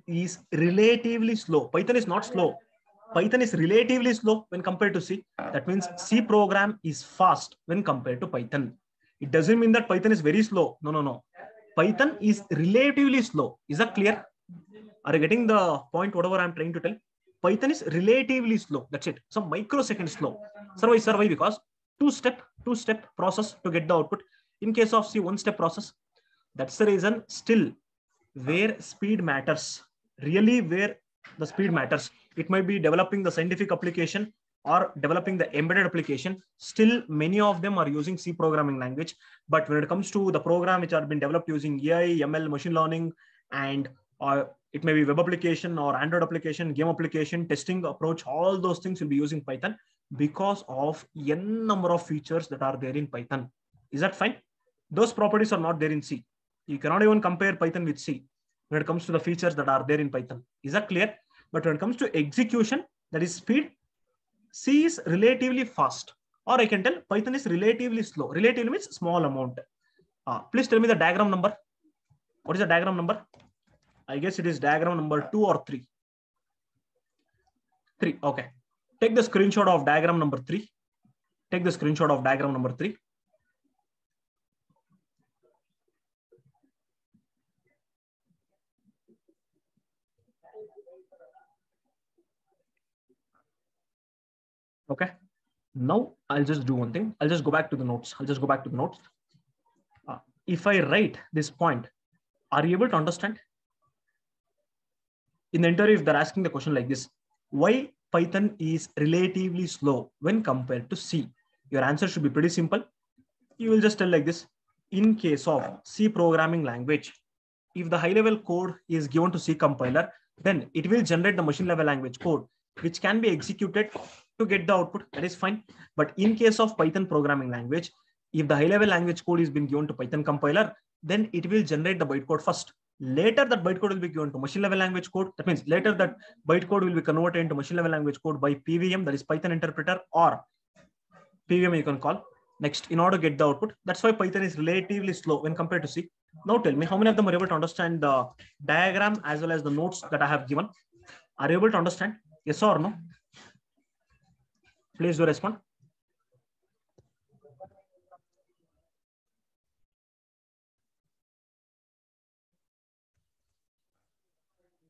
is relatively slow. Python is not slow. Python is relatively slow when compared to C. That means C program is fast when compared to Python. It doesn't mean that Python is very slow. No. Python is relatively slow. Is that clear? Are you getting the point? Whatever I'm trying to tell. Python is relatively slow. That's it. Some microseconds slow. Survive because two-step process to get the output. In case of C, one-step process. That's the reason still where speed matters. Really where the speed matters. It might be developing the scientific application or developing the embedded application. Still, many of them are using C programming language. But when it comes to the program which are being developed using AI, ML, machine learning, and it may be web application or Android application, game application, testing approach, all those things will be using Python because of n number of features that are there in Python. Is that fine? Those properties are not there in C. You cannot even compare Python with C when it comes to the features that are there in Python. Is that clear? But when it comes to execution, that is speed, C is relatively fast. Or I can tell Python is relatively slow. Relatively means small amount. Please tell me the diagram number. What is the diagram number? I guess it is diagram number 2 or 3. 3. Okay. Take the screenshot of diagram number 3. Take the screenshot of diagram number 3. Okay. Now I'll just do one thing. I'll just go back to the notes. If I write this point, are you able to understand? In the interview, if they're asking the question like this, why Python is relatively slow when compared to C? Your answer should be pretty simple. You will just tell like this. In case of C programming language, if the high level code is given to C compiler, then it will generate the machine level language code, which can be executed to get the output. That is fine. But in case of Python programming language, if the high level language code is been given to Python compiler, then it will generate the bytecode first. Later, that bytecode will be given to machine level language code. That means later that bytecode will be converted into machine level language code by PVM, that is Python interpreter, or PVM you can call. Next, in order to get the output, that's why Python is relatively slow when compared to C. Now tell me, how many of them are able to understand the diagram as well as the notes that I have given? Are you able to understand? Yes or no? Please do respond.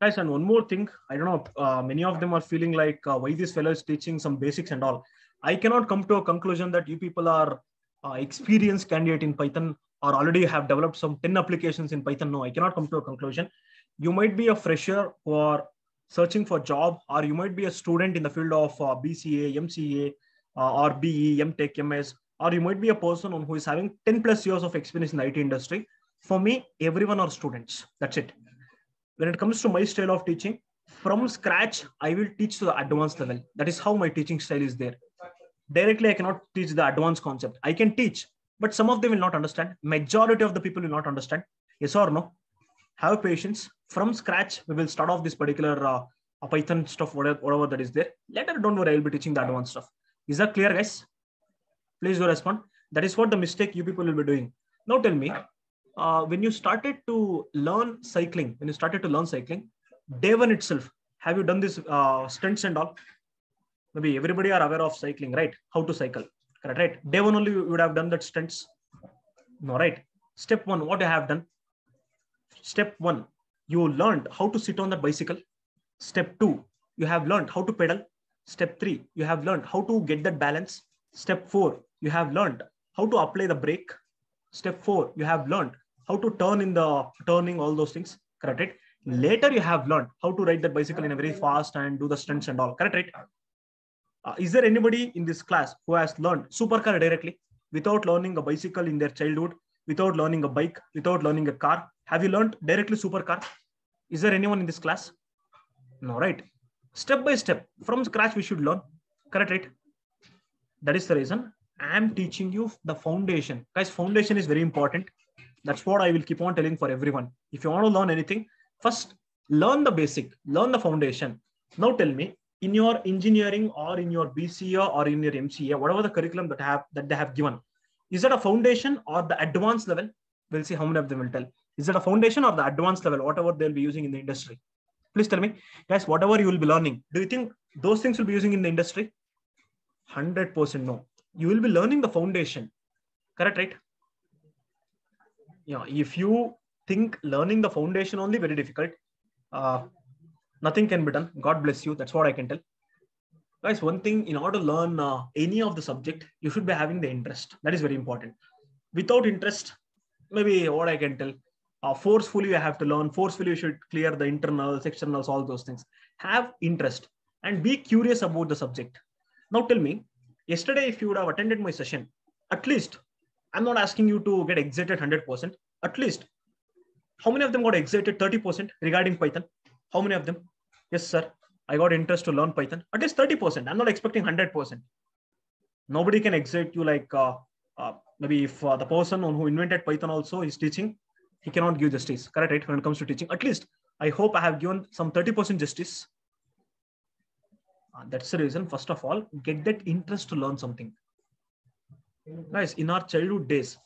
Guys, and one more thing, I don't know, many of them are feeling like why this fellow is teaching some basics and all. I cannot come to a conclusion that you people are experienced candidate in Python or already have developed some 10 applications in Python. No, I cannot come to a conclusion. You might be a fresher who are searching for job, or you might be a student in the field of BCA, MCA, or BE, MTech, MS, or you might be a person who is having 10 plus years of experience in the IT industry. For me, everyone are students. That's it. When it comes to my style of teaching, from scratch, I will teach to the advanced level. That is how my teaching style is there. Directly, I cannot teach the advanced concept. I can teach, but some of them will not understand. Majority of the people will not understand. Yes or no? Have patience. From scratch, we will start off this particular Python stuff, whatever that is there. Later, don't worry, I will be teaching the advanced stuff. Is that clear, guys? Please do respond. That is what the mistake you people will be doing. Now tell me, when you started to learn cycling, day one itself, have you done this stunts and all? Maybe everybody are aware of cycling, right? How to cycle, correct? Right? Day one only you would have done that stunts. No, right? Step one, what you have done? Step one, you learned how to sit on that bicycle. Step two, you have learned how to pedal. Step three, you have learned how to get that balance. Step four, you have learned how to apply the brake. Step four, you have learned how to turn in the turning, all those things, correct? Right? Later, you have learned how to ride that bicycle in a very fast and do the stunts and all, correct? Right? Is there anybody in this class who has learned supercar directly without learning a bicycle in their childhood, without learning a bike, without learning a car? Have you learned directly supercar? Is there anyone in this class? No, right? Step by step, from scratch, we should learn, correct? Right? That is the reason I am teaching you the foundation. Guys, foundation is very important. That's what I will keep on telling for everyone. If you want to learn anything, first learn the basic, learn the foundation. Now tell me, in your engineering or in your BCA or in your MCA, whatever the curriculum that they have given, is that a foundation or the advanced level? We'll see how many of them will tell. Is that a foundation or the advanced level, whatever they'll be using in the industry? Please tell me, guys, whatever you will be learning, do you think those things will be using in the industry? 100% no. You will be learning the foundation, correct? Right? Yeah. If you think learning the foundation only very difficult, nothing can be done. God bless you. That's what I can tell. Guys, one thing, in order to learn any of the subject, you should be having the interest. That is very important. Without interest, maybe what I can tell, forcefully you have to learn. Forcefully you should clear the internals, externals, all those things. Have interest and be curious about the subject. Now tell me, yesterday if you would have attended my session, at least, I'm not asking you to get excited 100%. At least, how many of them got excited 30% regarding Python? How many of them? Yes, sir. I got interest to learn Python. At least 30%. I'm not expecting 100%. Nobody can excite you like maybe if the person who invented Python also is teaching, he cannot give justice. Correct, right? When it comes to teaching, at least I hope I have given some 30% justice. That's the reason. First of all, get that interest to learn something. Guys, in our childhood days,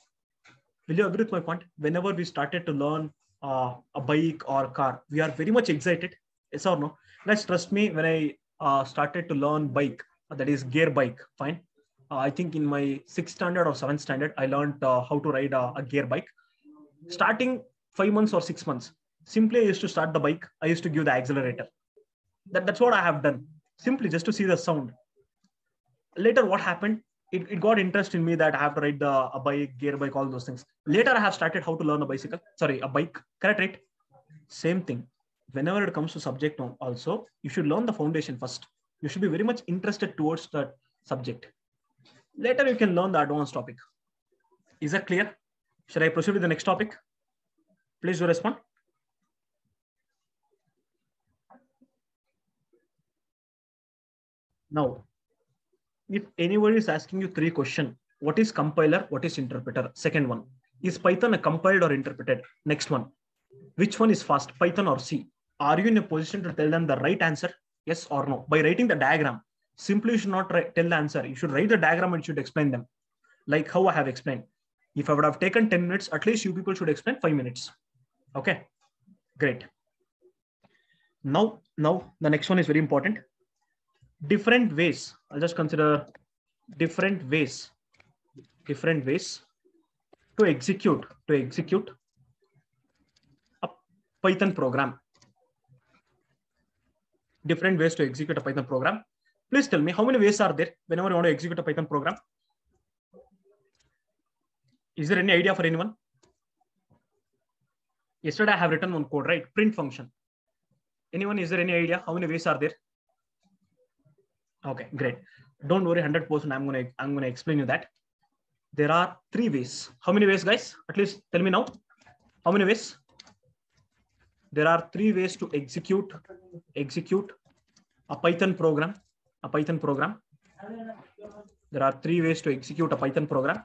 will you agree with my point? Whenever we started to learn a bike or car, we are very much excited. Yes or no? Guys, trust me, when I started to learn bike, that is gear bike, fine. I think in my 6th standard or 7th standard, I learned how to ride a gear bike. Starting 5 months or 6 months, simply I used to start the bike. I used to give the accelerator. That's what I have done. Simply just to see the sound. Later, what happened? It got interest in me that I have to ride a bike, gear bike, all those things. Later, I have started how to learn a bike, correct, right? Same thing. whenever it comes to subject also, you should learn the foundation first. You should be very much interested towards that subject. Later, you can learn the advanced topic. Is that clear? Should I proceed with the next topic? Please do respond. Now, if anybody is asking you 3 questions, what is compiler? What is interpreter? Second one, is Python a compiled or interpreted? Next one, which one is fast, Python or C? Are you in a position to tell them the right answer? Yes or no? By writing the diagram, simply you should not tell the answer. You should write the diagram and should explain them. Like how I have explained. If I would have taken 10 minutes, at least you people should explain 5 minutes. Okay, great. Now the next one is very important. Different ways. I'll just consider different ways to execute a Python program. Different ways to execute a Python program. Please tell me how many ways are there whenever you want to execute a Python program? Is there any idea for anyone? Yesterday I have written one code, right? Print function. Anyone, is there any idea how many ways are there? Okay, great. Don't worry, 100%. I'm gonna explain you that. There are 3 ways. How many ways, guys? At least tell me now. How many ways? There are 3 ways to execute a Python program. There are 3 ways to execute a Python program.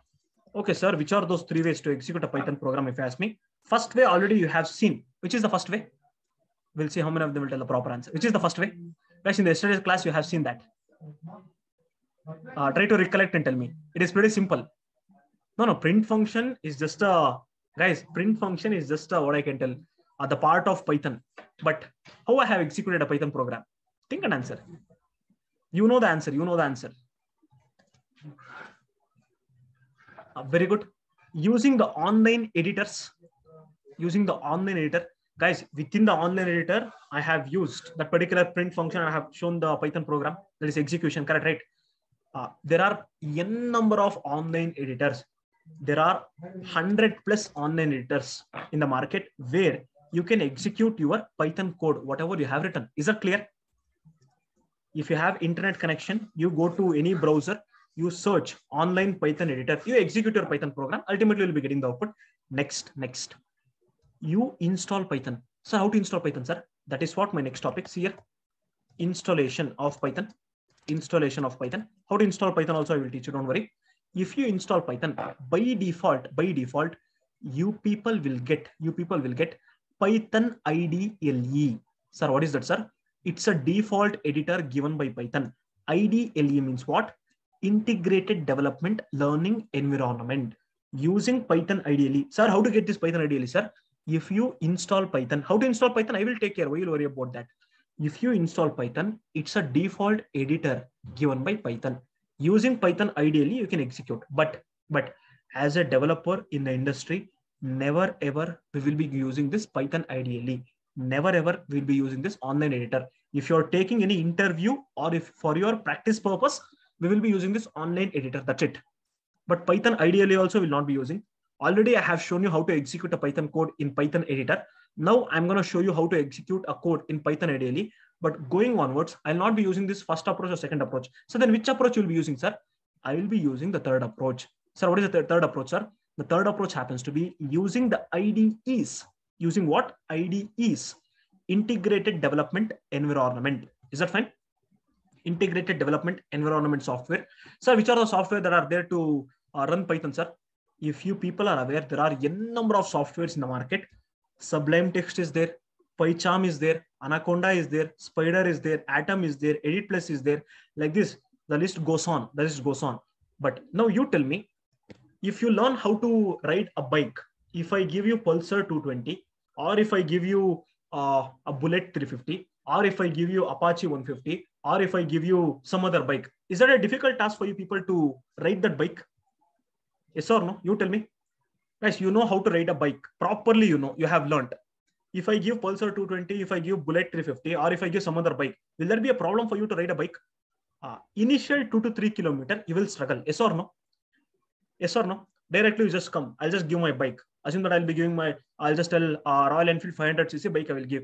Okay, sir, which are those 3 ways to execute a Python program, if you ask me? First way already you have seen. Which is the first way? We'll see how many of them will tell the proper answer. Which is the first way? Guys, in the yesterday's class, you have seen that. Try to recollect and tell me. It is pretty simple. No, print function is just a, guys, print function is just a, what I can tell, the part of Python. But how I have executed a Python program? Think and answer. You know the answer. Very good. Using the online editors. Guys, within the online editor, I have used that particular print function. I have shown the Python program. That is execution, correct, right? There are n number of online editors. There are 100+ online editors in the market where you can execute your Python code, whatever you have written. Is that clear? If you have internet connection, you go to any browser, you search online Python editor, you execute your Python program, ultimately you'll be getting the output. Next. You install Python. So how to install Python, sir? That is what my next topic is here. Installation of Python. How to install Python also I will teach you, don't worry. If you install Python, by default, you people will get Python IDLE. Sir, what is that, sir? It's a default editor given by Python. IDLE means what? Integrated Development Learning Environment. Using Python IDLE. Sir, how to get this Python IDLE, sir? If you install Python, how to install Python? I will take care. Why will worry about that? If you install Python, it's a default editor given by Python. Using Python IDLE, you can execute. But as a developer in the industry, never ever we will be using this Python IDLE. Never ever we'll be using this online editor. If you're taking any interview or if for your practice purpose, we will be using this online editor. That's it. But Python IDLE also will not be using. Already I have shown you how to execute a Python code in Python editor. Now I'm going to show you how to execute a code in Python IDLE. But going onwards, I'll not be using this first approach or second approach. So then which approach you'll be using, sir? I will be using the third approach. Sir, what is the third approach, sir? The third approach happens to be using the IDEs. Using what? IDEs. Integrated Development Environment. Is that fine? Integrated Development Environment software. Sir, which are the software that are there to run Python, sir? If you people are aware, there are n number of softwares in the market. Sublime Text is there, PyCharm is there, Anaconda is there, Spider is there, Atom is there, Edit Plus is there. Like this, the list goes on. But now you tell me, if you learn how to ride a bike, if I give you Pulsar 220, or if I give you a Bullet 350, or if I give you Apache 150, or if I give you some other bike, is that a difficult task for you people to ride that bike? Yes or no? You tell me. Guys, you know how to ride a bike properly. You have learned. If I give Pulsar 220, if I give Bullet 350, or if I give some other bike, will there be a problem for you to ride a bike? Initial 2 to 3 kilometers, you will struggle. Yes or no? Yes or no? Directly you just come. I'll just give my bike. Assume that I'll just tell Royal Enfield 500cc bike I will give.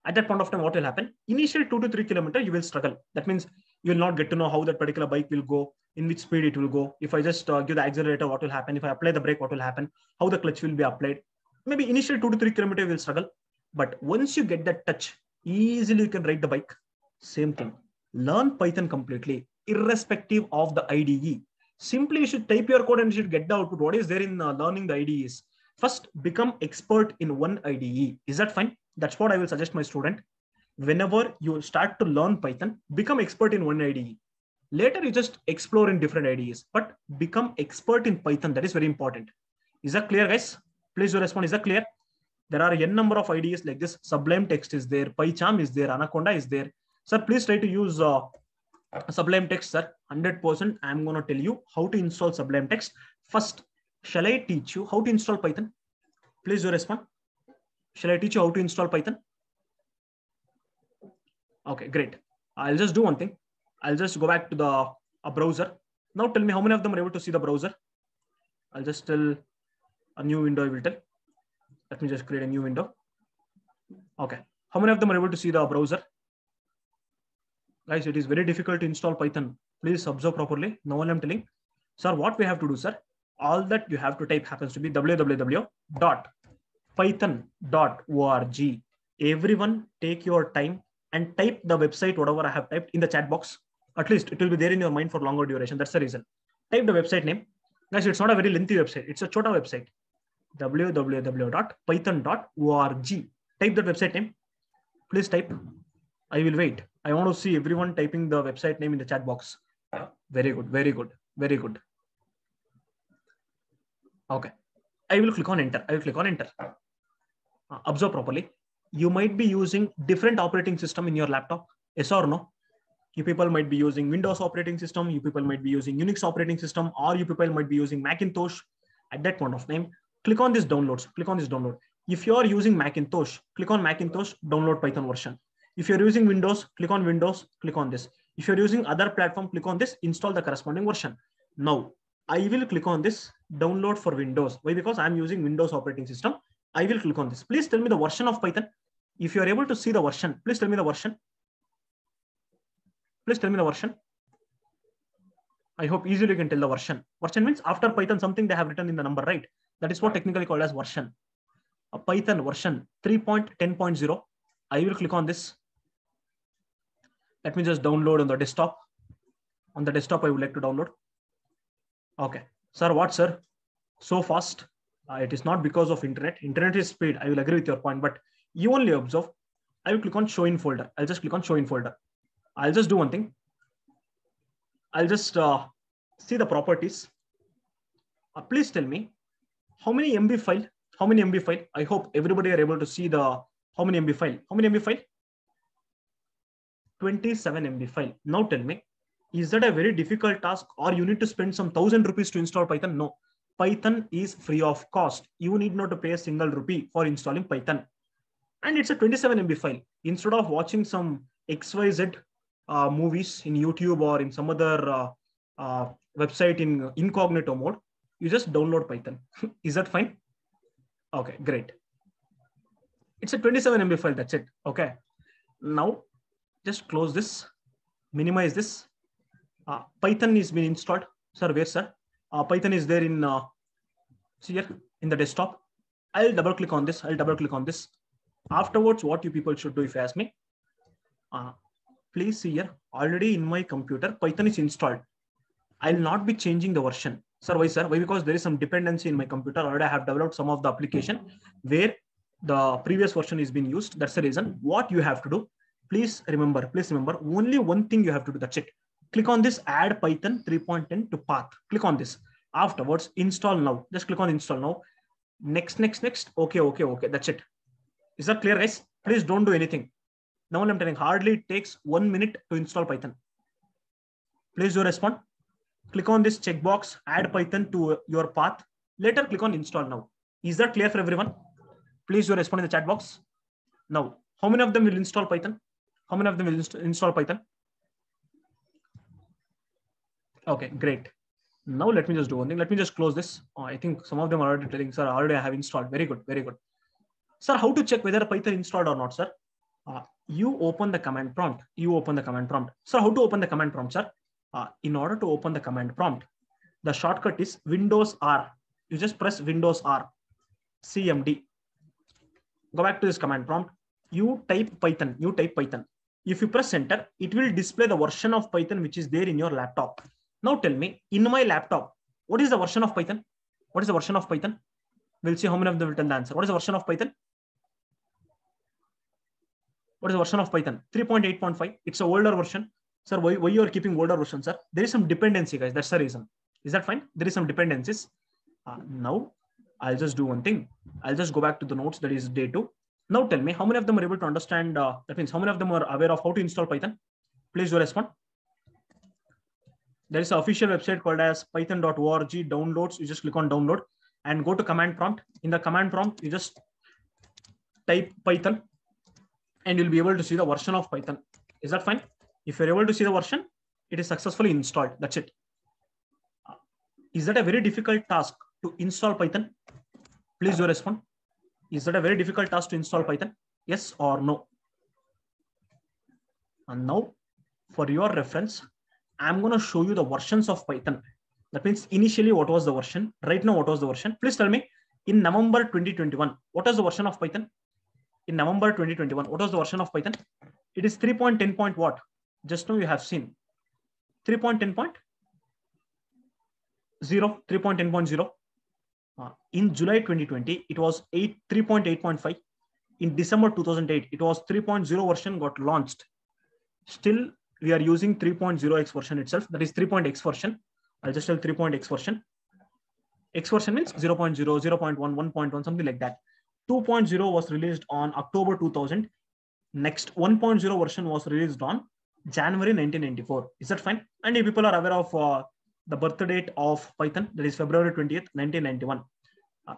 At that point of time, what will happen? Initial 2 to 3 kilometers, you will struggle. That means you will not get to know how that particular bike will go, in which speed it will go. If I just give the accelerator, what will happen? If I apply the brake, what will happen? How the clutch will be applied? Maybe initial 2 to 3 kilometers you will struggle. But once you get that touch, easily you can ride the bike. Same thing. Learn Python completely, irrespective of the IDE. Simply you should type your code and you should get the output. What is there in learning the IDEs? First, become expert in one IDE. Is that fine? That's what I will suggest my student. Whenever you start to learn Python, become expert in one IDE. Later, you just explore in different IDEs, but become expert in Python. That is very important. Is that clear, guys? Please do respond. Is that clear? There are n number of IDEs like this. Sublime text is there. PyCharm is there. Anaconda is there. Sir, please try to use Sublime text, sir. 100%. I'm going to tell you how to install Sublime text. First, shall I teach you how to install Python? Please do respond. Shall I teach you how to install Python? Okay, great. I'll just do one thing. I'll just go back to the browser. Now tell me how many of them are able to see the browser. I'll just tell a new window I will tell. Let me just create a new window. Okay. How many of them are able to see the browser? Guys, it is very difficult to install Python. Please observe properly. No one I'm telling. Sir, what we have to do, sir? All that you have to type happens to be www.python.org. Everyone take your time and type the website, whatever I have typed in the chat box. At least it will be there in your mind for longer duration. That's the reason. Type the website name. Guys, it's not a very lengthy website. It's a chota website. www.python.org. Type that website name. Please type. I will wait. I want to see everyone typing the website name in the chat box. Very good. Very good. Very good. Okay. I will click on enter. I will click on enter. Observe properly. You might be using different operating system in your laptop. Yes or no? You people might be using Windows operating system. You people might be using Unix operating system, or you people might be using Macintosh. At that point of time, click on this downloads. Click on this download. If you are using Macintosh, click on Macintosh, download Python version. If you're using Windows, click on Windows, click on this. If you're using other platform, click on this, install the corresponding version. Now, I will click on this, download for Windows. Why? Because I'm using Windows operating system. I will click on this. Please tell me the version of Python. If you are able to see the version, please tell me the version. Please tell me the version. I hope easily you can tell the version. Version means after Python, something they have written in the number, right? That is what technically called as version. A Python version 3.10.0. I will click on this. Let me just download on the desktop. On the desktop, I would like to download. Okay. Sir, what, sir? So fast. It is not because of internet. Internet is speed. I will agree with your point, but you only observe. I will click on show in folder. I'll just click on show in folder. I'll just do one thing. I'll just see the properties. Please tell me how many MB file? How many MB file? I hope everybody are able to see the how many MB file? How many MB file? 27 MB file. Now tell me, is that a very difficult task, or you need to spend some 1,000 rupees to install Python? No, Python is free of cost. You need not to pay a single rupee for installing Python. And it's a 27 MB file. Instead of watching some XYZ movies in YouTube or in some other website in incognito mode, you just download Python. Is that fine? Okay, great. It's a 27 MB file. That's it. Okay. Now, just close this, minimize this. Python is been installed. Sir, where, sir? Python is there in here in the desktop. I'll double click on this. I'll double click on this. Afterwards, what you people should do, if you ask me, please see here. Already in my computer, Python is installed. I'll not be changing the version. Sir, why, sir? Why? Because there is some dependency in my computer. Already I have developed some of the application where the previous version is being used. That's the reason. What you have to do, please remember, only one thing you have to do. That's it. Click on this, add Python 3.10 to path. Click on this. Afterwards, install now. Just click on install now. Next. Okay. That's it. Is that clear, guys? Please don't do anything. Now I'm telling, hardly it takes 1 minute to install Python. Please do respond. Click on this checkbox, add Python to your path. Later, click on install now. Is that clear for everyone? Please do respond in the chat box. Now, how many of them will install Python? How many of them will install Python? Okay, great. Now let me just do one thing. Let me just close this. I think some of them are already telling, sir, already I have installed. Very good, very good. Sir, how to check whether Python installed or not, sir? You open the command prompt. You open the command prompt. So how to open the command prompt, sir? In order to open the command prompt, the shortcut is Windows R. You just press Windows R, CMD. Go back to this command prompt. You type Python. You type Python. If you press enter, it will display the version of Python which is there in your laptop. Now tell me, in my laptop, what is the version of Python? What is the version of Python? We'll see how many of them will tell the answer. What is the version of Python? What is the version of Python? 3.8.5. It's an older version. Sir, why you are keeping older version, sir? There is some dependency, guys. That's the reason. Is that fine? There is some dependencies. Now, I'll just do one thing. I'll just go back to the notes. That is day 2. Now tell me, how many of them are able to understand? That means how many of them are aware of how to install Python? Please do respond. There is an official website called as python.org downloads. You just click on download and go to command prompt. In the command prompt, you just type Python and you'll be able to see the version of Python. Is that fine? If you're able to see the version, it is successfully installed. That's it. Is that a very difficult task to install Python? Please do respond. Is that a very difficult task to install Python? Yes or no? And now, for your reference, I'm going to show you the versions of Python. That means initially what was the version? Right now, what was the version? Please tell me, in November 2021, what was the version of Python? In November 2021, what was the version of Python? It is 3.10 point what? Just now you have seen 3.10.0, 3.10.0. In July 2020, it was 3.8.5. In December 2008, it was 3.0 version got launched. Still, we are using 3.0x version itself. That is 3.x version. I'll just tell 3.x version. X version means 0.0, 0.1, 1.1, something like that. 2.0 was released on October 2000. Next 1.0 version was released on January 1994. Is that fine? And if people are aware of the birth date of Python, that is February 20th, 1991.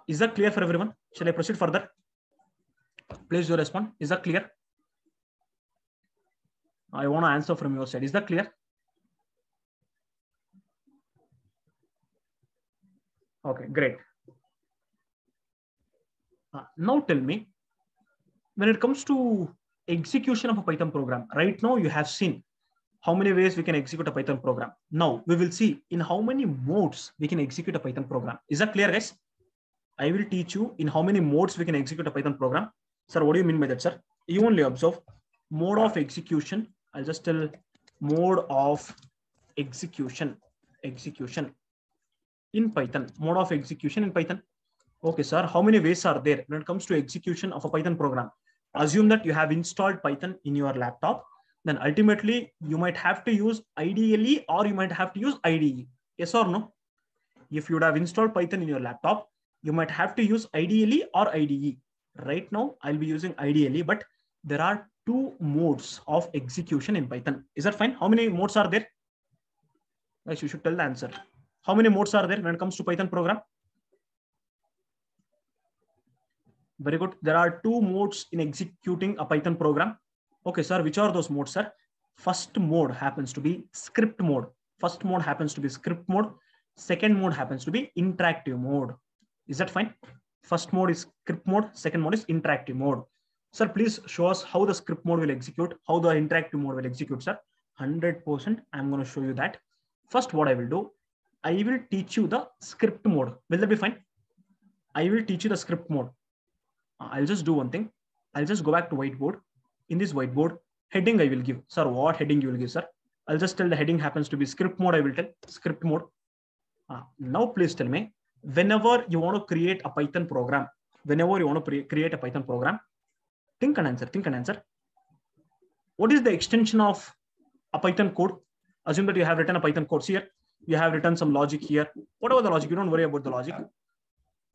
Is that clear for everyone? Shall I proceed further? Please do respond. Is that clear? I want to answer from your side. Is that clear? Okay, great. Now tell me, when it comes to execution of a Python program, right now you have seen how many ways we can execute a Python program. Now we will see in how many modes we can execute a Python program. Is that clear, guys? I will teach you in how many modes we can execute a Python program. Sir, what do you mean by that, sir? You only observe mode of execution. I'll just tell mode of execution in Python. Mode of execution in Python. Okay, sir. How many ways are there when it comes to execution of a Python program? Assume that you have installed Python in your laptop. Then ultimately you might have to use IDLE or you might have to use IDE. Yes or no? If you would have installed Python in your laptop, you might have to use IDLE or IDE. Right now, I'll be using IDLE, but there are 2 modes of execution in Python. Is that fine? How many modes are there? Guys, you should tell the answer. How many modes are there when it comes to Python program? Very good. There are 2 modes in executing a Python program. Okay, sir. Which are those modes, sir? First mode happens to be script mode. First mode happens to be script mode. Second mode happens to be interactive mode. Is that fine? First mode is script mode. Second mode is interactive mode. Sir, please show us how the script mode will execute, how the interactive mode will execute, sir. 100%. I'm going to show you that. First, what I will do, I will teach you the script mode. Will that be fine? I will teach you the script mode. I'll just do one thing. I'll just go back to whiteboard. In this whiteboard, heading I will give. Sir, what heading you will give, sir? I'll just tell the heading happens to be script mode. I will tell script mode. Now, please tell me, whenever you want to create a Python program, create a Python program, think and answer. What is the extension of a Python code? Assume that you have written a Python code here. You have written some logic here. Whatever the logic, you don't worry about the logic.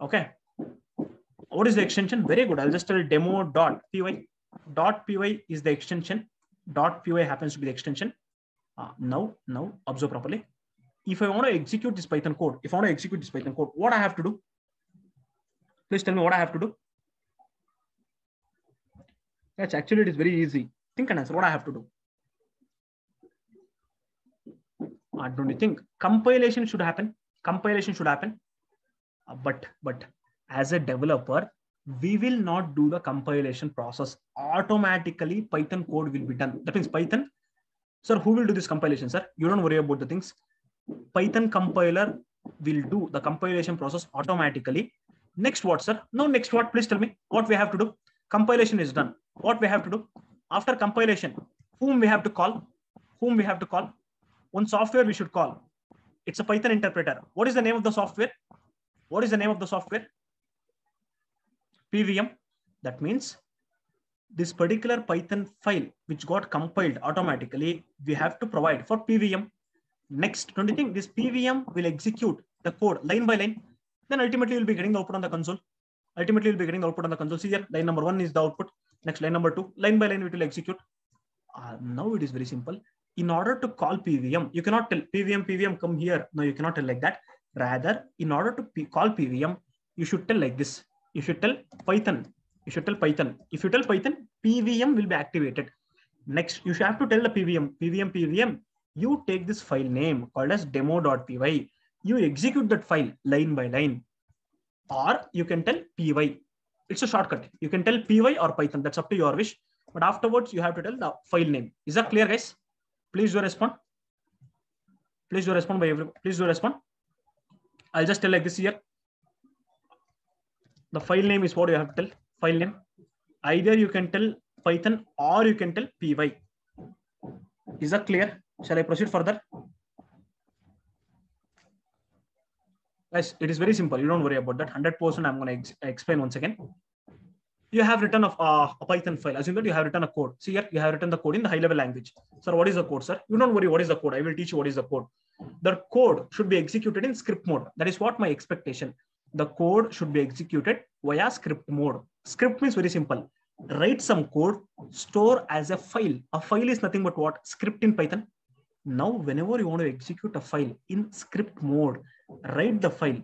Okay. What is the extension? Very good. I'll just tell demo.py. .py is the extension. .py happens to be the extension. Now observe properly. If I want to execute this Python code, what I have to do? Please tell me what I have to do. Yes, actually it is very easy. Think and answer what I have to do. Don't you think compilation should happen? But as a developer, we will not do the compilation process. Automatically, Python code will be done. That means Python, sir, who will do this compilation, sir? You don't worry about the things. Python compiler will do the compilation process automatically. Next what, sir? No, next what? Please tell me what we have to do. Compilation is done. What we have to do? After compilation, whom we have to call? Whom we have to call? One software we should call. It's a Python interpreter. What is the name of the software? What is the name of the software? PVM. That means this particular Python file which got compiled automatically, we have to provide for PVM. Next, don't you think this PVM will execute the code line by line? Then ultimately you'll be getting the output on the console. Ultimately you'll be getting the output on the console. See here, line number 1 is the output. Next, line number 2, line by line it will execute. Now it is very simple. In order to call PVM, you cannot tell PVM come here. No, you cannot tell like that. Rather, in order to call PVM, you should tell like this. You should tell Python. You should tell Python. If you tell Python, PVM will be activated. Next, you should have to tell the PVM. You take this file name called as demo.py. You execute that file line by line. Or you can tell py. It's a shortcut. You can tell py or Python. That's up to your wish. But afterwards, you have to tell the file name. Is that clear, guys? Please do respond. Please do respond by everyone. Please do respond. I'll just tell like this here. The file name is what you have to tell. File name. Either you can tell Python or you can tell py. Is that clear? Shall I proceed further? Guys, it is very simple. You don't worry about that. 100% I'm going to explain once again. You have written a Python file. Assume that you have written a code. See here, you have written the code in the high-level language. Sir, what is the code, sir? You don't worry what is the code. I will teach you what is the code. The code should be executed in script mode. That is what my expectation. The code should be executed via script mode. Script means very simple. Write some code, store as a file. A file is nothing but what? Script in Python. Now, whenever you want to execute a file in script mode, write the file.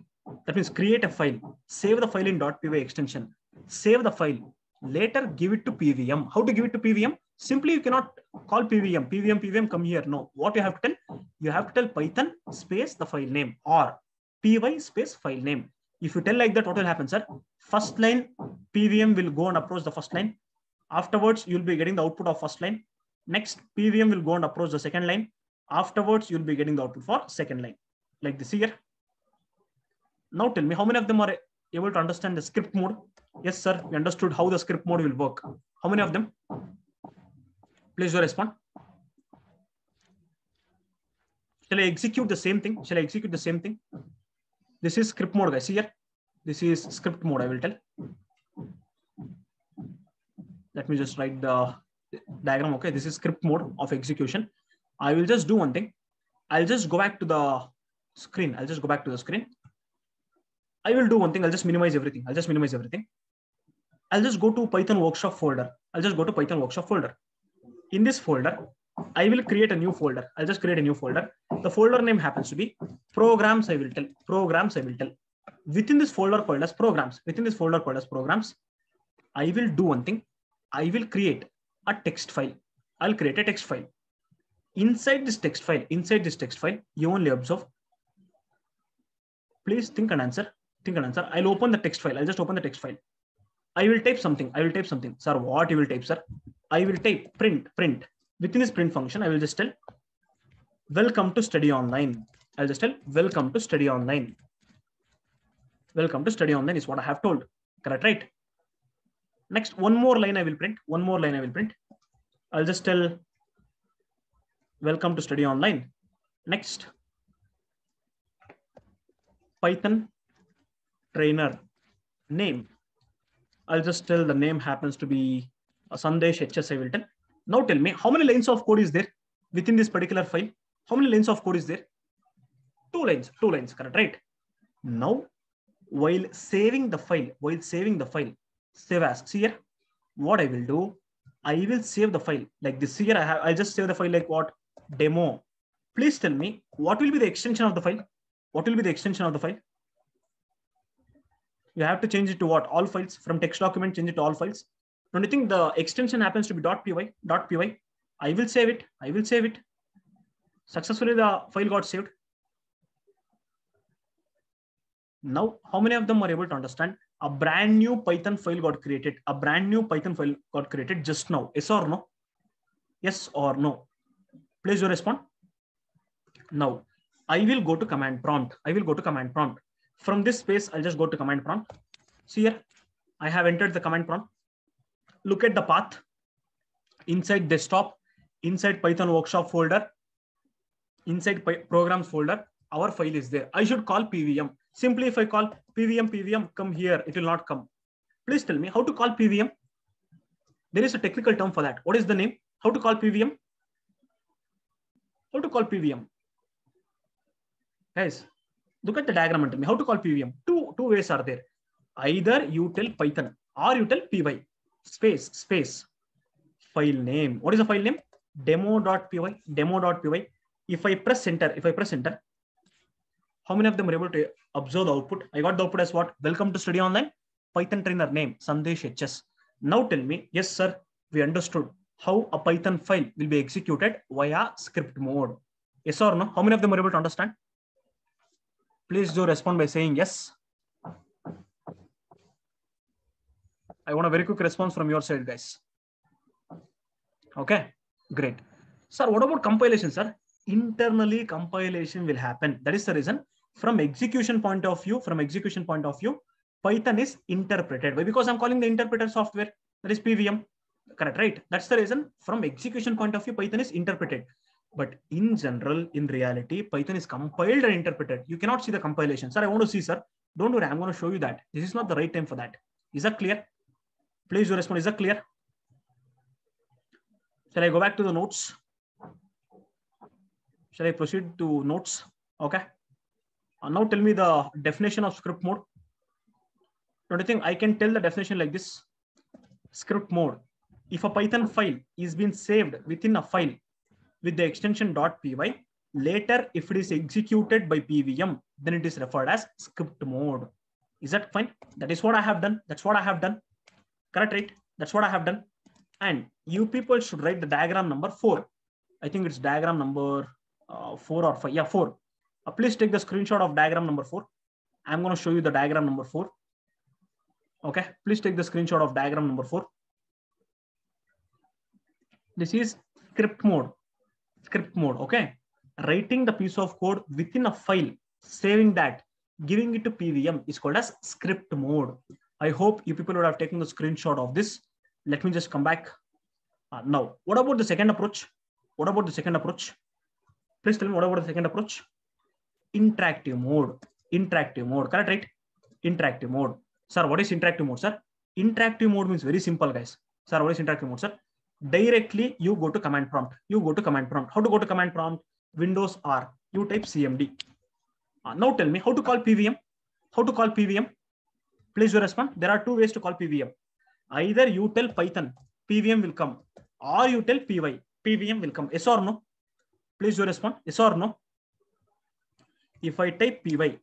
That means create a file, save the file in .py extension, save the file, later give it to PVM. How to give it to PVM? Simply, you cannot call PVM, come here. No, what you have to tell? You have to tell Python space the file name or py space file name. If you tell like that, what will happen, sir? First line, PVM will go and approach the first line. Afterwards, you'll be getting the output of first line. Next, PVM will go and approach the second line. Afterwards, you'll be getting the output for second line. Like this here. Now tell me, how many of them are able to understand the script mode? Yes, sir. We understood how the script mode will work. How many of them? Please do respond. Shall I execute the same thing? Shall I execute the same thing? This is script mode, guys. See here. This is script mode, I will tell. Let me just write the diagram. Okay, this is script mode of execution. I will just do one thing. I'll just go back to the screen. I'll just go back to the screen. I will do one thing. I'll just minimize everything. I'll just go to Python Workshop folder. In this folder, I will create a new folder. I'll just create a new folder. The folder name happens to be programs. I will tell. Within this folder called as programs. I will do one thing. I will create a text file. I'll create a text file. Inside this text file, you only observe. Please think and answer. I'll open the text file. I'll just open the text file. I will type something. Sir, what you will type, sir? I will type print. Within this print function, I will just tell welcome to study online. Welcome to study online is what I have told. Correct, right? Next, one more line I will print. I'll just tell welcome to study online. Next, Python trainer name. I'll just tell the name happens to be a Sandesh HS. I will tell. Now tell me, how many lines of code is there within this particular file? How many lines of code is there? 2 lines. Correct, right? Now, while saving the file, save as. See here, what I will do, I will save the file like this. Here I just save the file like what? Demo. Please tell me, what will be the extension of the file? You have to change it to what? All files. From text document, change it to all files. Don't you think the extension happens to be .py? I will save it. Successfully, the file got saved. Now, how many of them are able to understand A brand new Python file got created. A brand new Python file got created just now. Yes or no? Yes or no? Please you respond. Now, I will go to command prompt. I will go to command prompt. From this space, I'll just go to command prompt. See here, I have entered the command prompt. Look at the path. Inside desktop, inside Python Workshop folder, inside programs folder, our file is there. I should call PVM. Simply if I call PVM, come here, it will not come. Please tell me how to call PVM. There is a technical term for that. What is the name? How to call PVM? How to call PVM? Guys, look at the diagram and tell me how to call PVM. Two ways are there. Either you tell Python or you tell py space file name. What is the file name? Demo.py. If I press enter, how many of them are able to observe the output? I got the output as what? Welcome to study online. Python trainer name Sandesh HS. Now tell me, yes sir, we understood how a Python file will be executed via script mode. Yes or no? How many of them are able to understand? Please do respond by saying yes. I want a very quick response from your side, guys. Okay, great. Sir, what about compilation, sir? Internally, compilation will happen. That is the reason. From execution point of view, Python is interpreted. Why? Because I'm calling the interpreter software. That is PVM. Correct, right? That's the reason. From execution point of view, Python is interpreted. But in general, in reality, Python is compiled and interpreted. You cannot see the compilation. Sir, I want to see, sir. Don't worry, I'm going to show you that. This is not the right time for that. Is that clear? Please do respond. Is that clear? Shall I go back to the notes? Shall I proceed to notes? Okay. Now tell me the definition of script mode. Don't you think I can tell the definition like this? Script mode. If a Python file is being saved within a file with the extension .py, later if it is executed by PVM, then it is referred as script mode. Is that fine? That is what I have done. That's what I have done. Correct, right? That's what I have done. And you people should write the diagram number 4. I think it's diagram number 4 or 5. Yeah, 4. Please take the screenshot of diagram number 4. I'm going to show you the diagram number 4. Okay, please take the screenshot of diagram number 4. This is script mode. Script mode. Okay, writing the piece of code within a file, saving that, giving it to PVM is called as script mode. I hope you people would have taken the screenshot of this. Let me just come back. Now, what about the second approach? What about the second approach? Please tell me what about the second approach? Interactive mode. Interactive mode. Correct, right? Interactive mode. Sir, what is interactive mode, sir? Interactive mode means very simple, guys. Sir, what is interactive mode, sir? Directly, you go to command prompt. You go to command prompt. How to go to command prompt? Windows R. You type CMD. Now tell me how to call PVM. How to call PVM? Please do respond. There are 2 ways to call PVM. Either you tell Python, PVM will come, or you tell py, PVM will come. Yes or no? Please do respond. Yes or no? If I type py,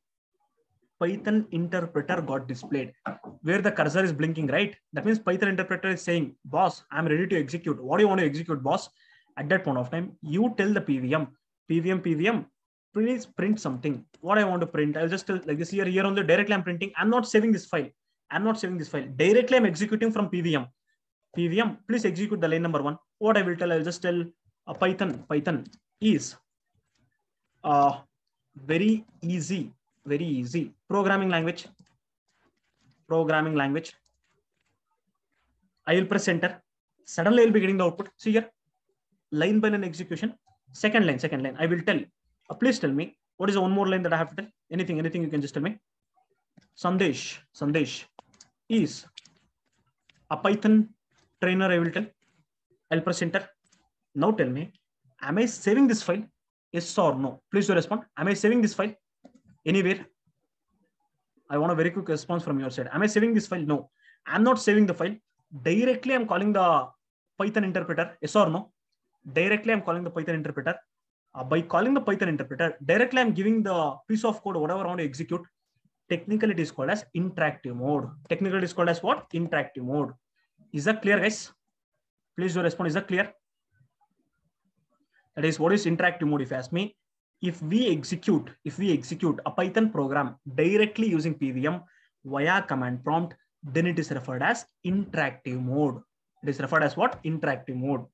Python interpreter got displayed. Where the cursor is blinking, right? That means Python interpreter is saying, boss, I'm ready to execute. What do you want to execute, boss? At that point of time, you tell the PVM, please print something. What I want to print, I'll just tell like this here only directly I'm printing. I'm not saving this file. Directly I'm executing from PVM. PVM, please execute the line number 1. What I will tell, I'll just tell Python is very easy programming language. I will press enter. Suddenly I'll be getting the output. See here, line by line execution. Second line. I will tell. Please tell me what is the one more line that I have to tell. Anything you can just tell me. Sandesh is a Python trainer. I will tell. I'll press enter. Now tell me, am I saving this file? Yes or no? Please do respond. Am I saving this file anywhere? I want a very quick response from your side. Am I saving this file? No, I'm not saving the file. Directly I'm calling the Python interpreter. Yes or no? Directly I'm calling the Python interpreter. By calling the Python interpreter, directly I'm giving the piece of code, whatever I want to execute. Technically, it is called as interactive mode. Technically, it is called as what? Interactive mode. Is that clear, guys? Please do respond. Is that clear? That is, what is interactive mode? If you ask me, if we execute a Python program directly using PVM, via command prompt, then it is referred as interactive mode. It is referred as what? Interactive mode.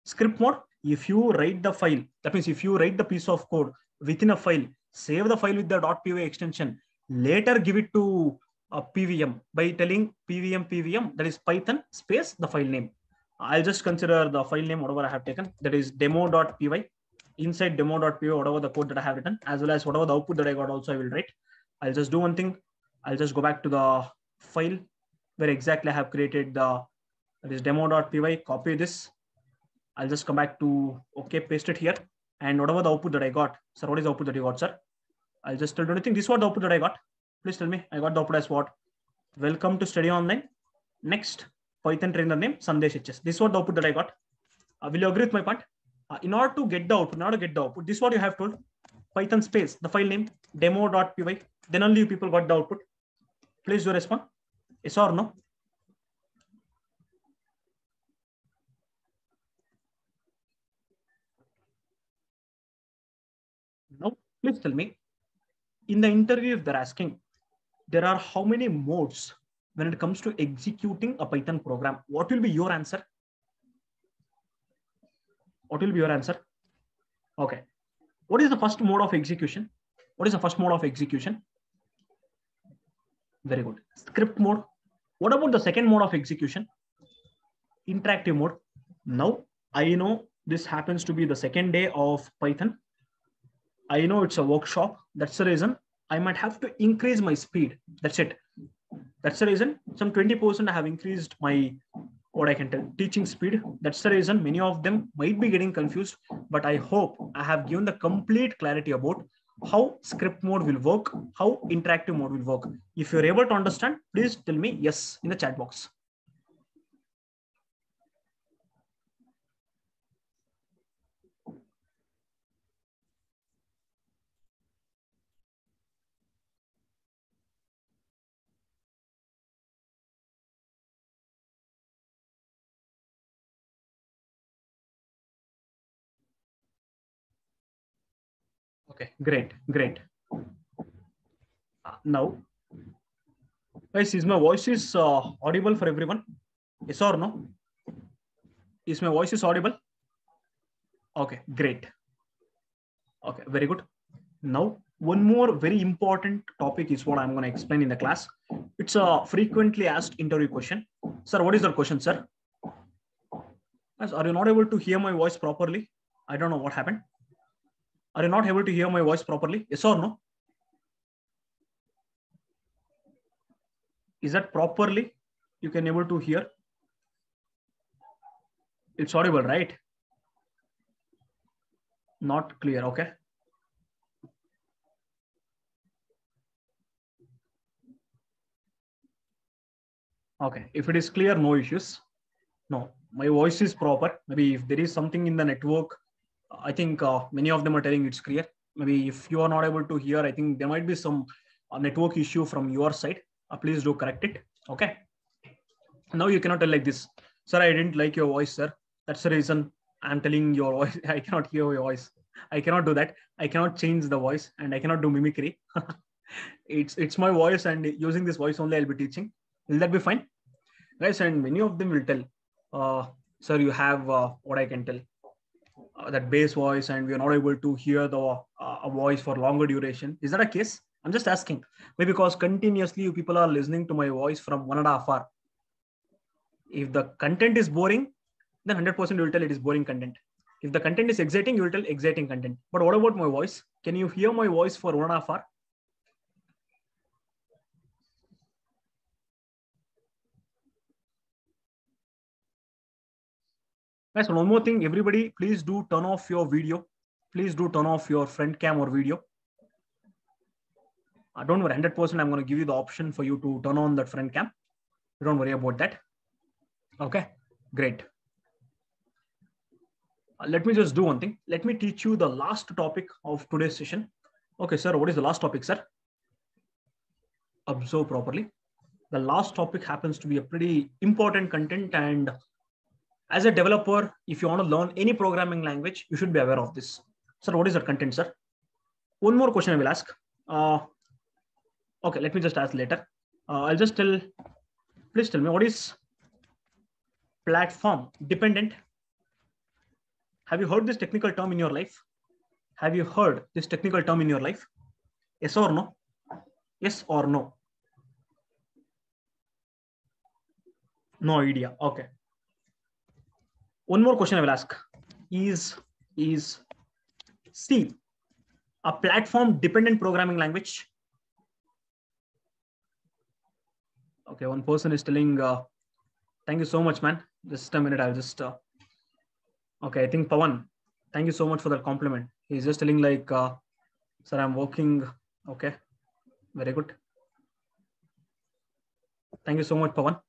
Script mode, if you write the file, that means if you write the piece of code within a file, save the file with the .py extension, later give it to a PVM by telling PVM, that is Python space the file name. I'll just consider the file name, whatever I have taken, that is demo.py. Inside demo.py, whatever the code that I have written, as well as whatever the output that I got also I will write. I'll just do one thing. I'll just go back to the file where exactly I have created that is demo.py, copy this. I'll just come back to, okay, paste it here. And whatever the output that I got, sir, what is the output that you got, sir? I'll just tell you anything. This is what the output that I got. Please tell me. I got the output as what? Welcome to study online. Next, Python trainer name, Sandesh HS. This is what the output that I got. Will you agree with my point? In order to get the output, this is what you have told. Python space, the file name, demo.py. Then only you people got the output. Please do respond. Yes or no? Now, please tell me, in the interview, if they're asking, there are how many modes when it comes to executing a Python program? What will be your answer? What will be your answer? Okay. What is the first mode of execution? What is the first mode of execution? Very good. Script mode. What about the second mode of execution? Interactive mode. Now, I know this happens to be the second day of Python. I know it's a workshop. That's the reason I might have to increase my speed. That's it. That's the reason some 20% I have increased my, what I can tell, teaching speed. That's the reason many of them might be getting confused, but I hope I have given the complete clarity about how script mode will work, how interactive mode will work. If you're able to understand, please tell me yes in the chat box. Okay, great. Now, guys, is my voice is audible for everyone? Yes or no? Is my voice is audible? Okay, great. Okay, very good. Now, one more very important topic is what I'm going to explain in the class. It's a frequently asked interview question. Sir, what is the question, sir? Guys, are you not able to hear my voice properly? I don't know what happened. Are you not able to hear my voice properly? Yes or no? Is that properly? You can able to hear? It's audible, right? Not clear, okay. Okay, if it is clear, no issues. No, my voice is proper. Maybe if there is something in the network, I think many of them are telling it's clear. Maybe if you are not able to hear, I think there might be some network issue from your side. Please do correct it. Okay. Now you cannot tell like this, sir, I didn't like your voice, sir. That's the reason I'm telling your voice. I cannot hear your voice. I cannot do that. I cannot change the voice and I cannot do mimicry. It's my voice, and using this voice only I'll be teaching. Will that be fine? Guys, and many of them will tell, sir, you have what I can tell, that bass voice, and we are not able to hear the a voice for longer duration. Is that a case? I'm just asking. Maybe because continuously you people are listening to my voice from 1.5 hours. If the content is boring, then 100% you will tell it is boring content. If the content is exciting, you will tell exciting content. But what about my voice? Can you hear my voice for 1.5 hours? Guys, one more thing, everybody, please do turn off your video. Please do turn off your front cam or video. Don't worry, 100% I'm going to give you the option for you to turn on that front cam. Don't worry about that. Okay, great. Let me just do one thing. Let me teach you the last topic of today's session. Okay, sir, what is the last topic, sir? Observe properly. The last topic happens to be a pretty important content, and as a developer, if you want to learn any programming language, you should be aware of this. Sir, what is that content, sir? One more question I will ask. Okay, let me just ask later. I'll just tell, please tell me what is platform dependent. Have you heard this technical term in your life? Have you heard this technical term in your life? Yes or no? Yes or no? No idea. Okay. One more question I will ask. Is C a platform dependent programming language? Okay, one person is telling, thank you so much, man. Just a minute, I'll just, okay, I think Pawan, thank you so much for that compliment. He's just telling like, sir, I'm working. Okay, very good. Thank you so much, Pawan.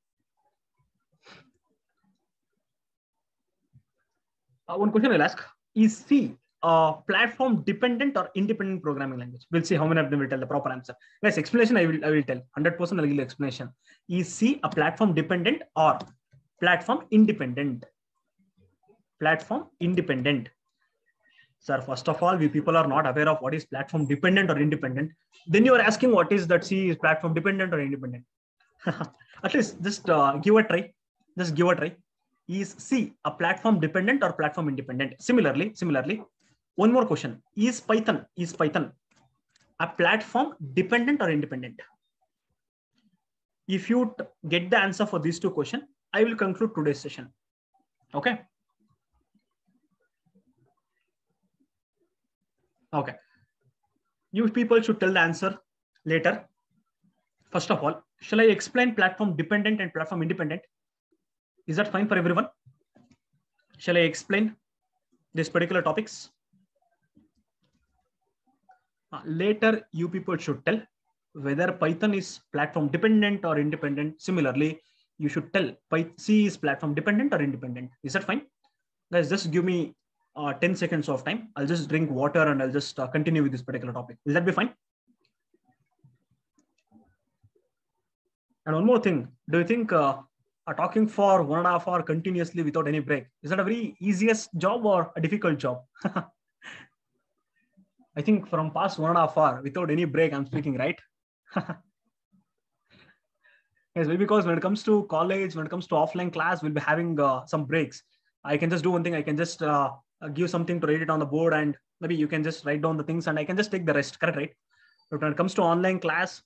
One question I'll ask, is C platform dependent or independent programming language? We'll see how many of them will tell the proper answer. Guys, explanation I will tell. 100% I'll give you explanation. Is C a platform dependent or platform independent? Platform independent. Sir, first of all, we people are not aware of what is platform dependent or independent. Then you are asking what is that C is platform dependent or independent. At least just give a try. Just give a try. Is C a platform dependent or platform independent? Similarly, one more question. Is Python a platform dependent or independent? If you get the answer for these two questions, I will conclude today's session. Okay. Okay. You people should tell the answer later. First of all, shall I explain platform dependent and platform independent? Is that fine for everyone? Shall I explain these particular topics? Later, you people should tell whether Python is platform dependent or independent. Similarly, you should tell C is platform dependent or independent. Is that fine? Guys, just give me 10 seconds of time. I'll just drink water and I'll just continue with this particular topic. Will that be fine? And one more thing, do you think talking for 1.5 hours continuously without any break, is that a very easiest job or a difficult job? I think from past 1.5 hours without any break, I'm speaking, right? Yes, because when it comes to college, when it comes to offline class, we'll be having some breaks. I can just do one thing. I can just give something to write it on the board, and maybe you can just write down the things and I can just take the rest, correct, right? But when it comes to online class,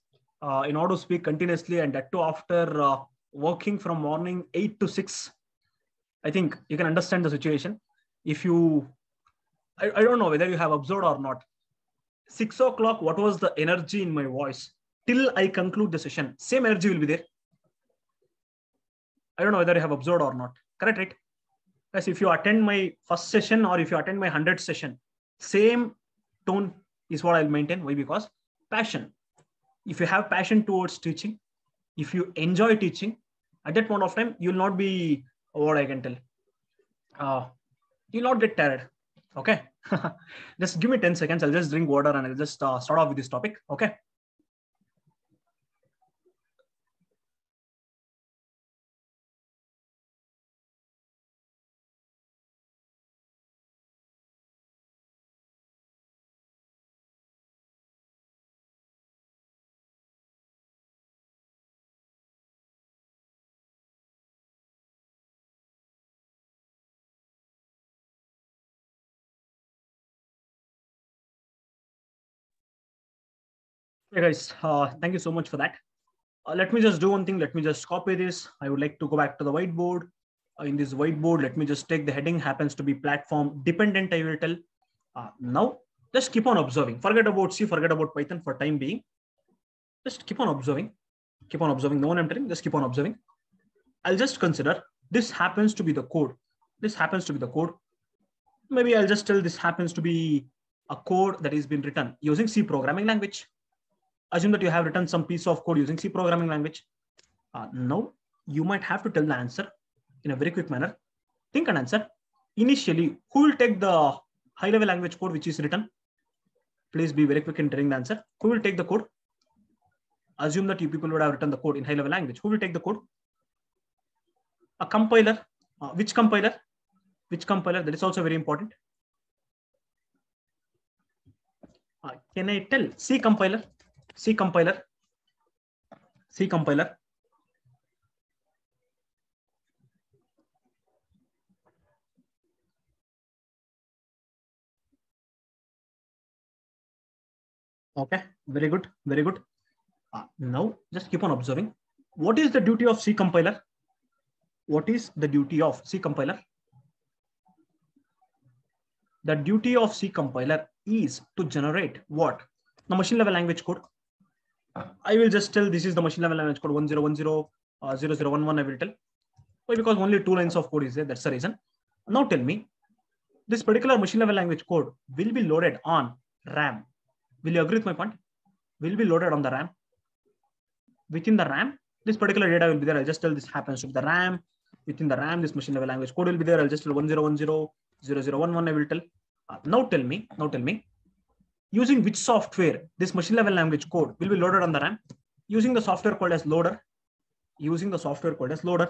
in order to speak continuously, and that too after working from morning 8 to 6, I think you can understand the situation. If you, I don't know whether you have observed or not, 6 o'clock, what was the energy in my voice? Till I conclude the session, same energy will be there. I don't know whether you have observed or not, correct, right? Yes, if you attend my first session or if you attend my 100th session, same tone is what I'll maintain. Why? Because passion. If you have passion towards teaching, if you enjoy teaching, at that point of time, you'll not be, what I can tell, you'll not get tired. Okay. Just give me 10 seconds. I'll just drink water and I'll just start off with this topic. Okay. Hey guys, thank you so much for that. Let me just do one thing. Let me just copy this. I would like to go back to the whiteboard. In this whiteboard, let me just take the heading, happens to be platform dependent, I will tell. Now, just keep on observing. Forget about C, forget about Python for time being. Just keep on observing. Keep on observing. No one I'm telling, just keep on observing. I'll just consider this happens to be the code. This happens to be the code. Maybe I'll just tell this happens to be a code that is been written using C programming language. Assume that you have written some piece of code using C programming language. Now, you might have to tell the answer in a very quick manner. Think and answer. Initially, who will take the high-level language code which is written? Please be very quick in telling the answer. Who will take the code? Assume that you people would have written the code in high-level language. Who will take the code? A compiler. Which compiler? Which compiler? That is also very important. Can I tell C compiler? C compiler. C compiler. Okay, very good, very good. Now just keep on observing. What is the duty of C compiler? What is the duty of C compiler? The duty of C compiler is to generate what? The machine level language code. I will just tell this is the machine level language code 1010 0011. I will tell. Why? Because only 2 lines of code is there. That's the reason. Now tell me, this particular machine level language code will be loaded on RAM. Will you agree with my point? Will be loaded on the RAM. Within the RAM, this particular data will be there. I'll just tell this happens to be the RAM. Within the RAM, this machine level language code will be there. I'll just tell 1010 0011. I will tell. Now tell me, using which software this machine level language code will be loaded on the RAM? Using the software called as loader. Using the software called as loader.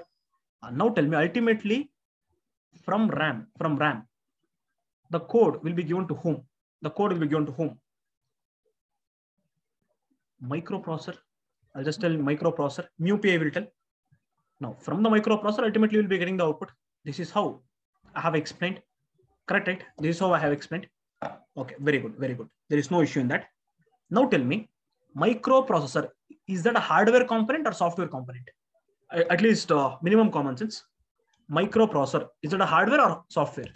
Now tell me, ultimately, from RAM, the code will be given to whom? The code will be given to whom? Microprocessor. I'll just tell microprocessor. MuPI will tell. Now, from the microprocessor, ultimately we'll be getting the output. This is how I have explained. Correct, right? This is how I have explained. Okay, very good, very good. There is no issue in that. Now tell me, microprocessor, is that a hardware component or software component? At least minimum common sense. Microprocessor, is it a hardware or software?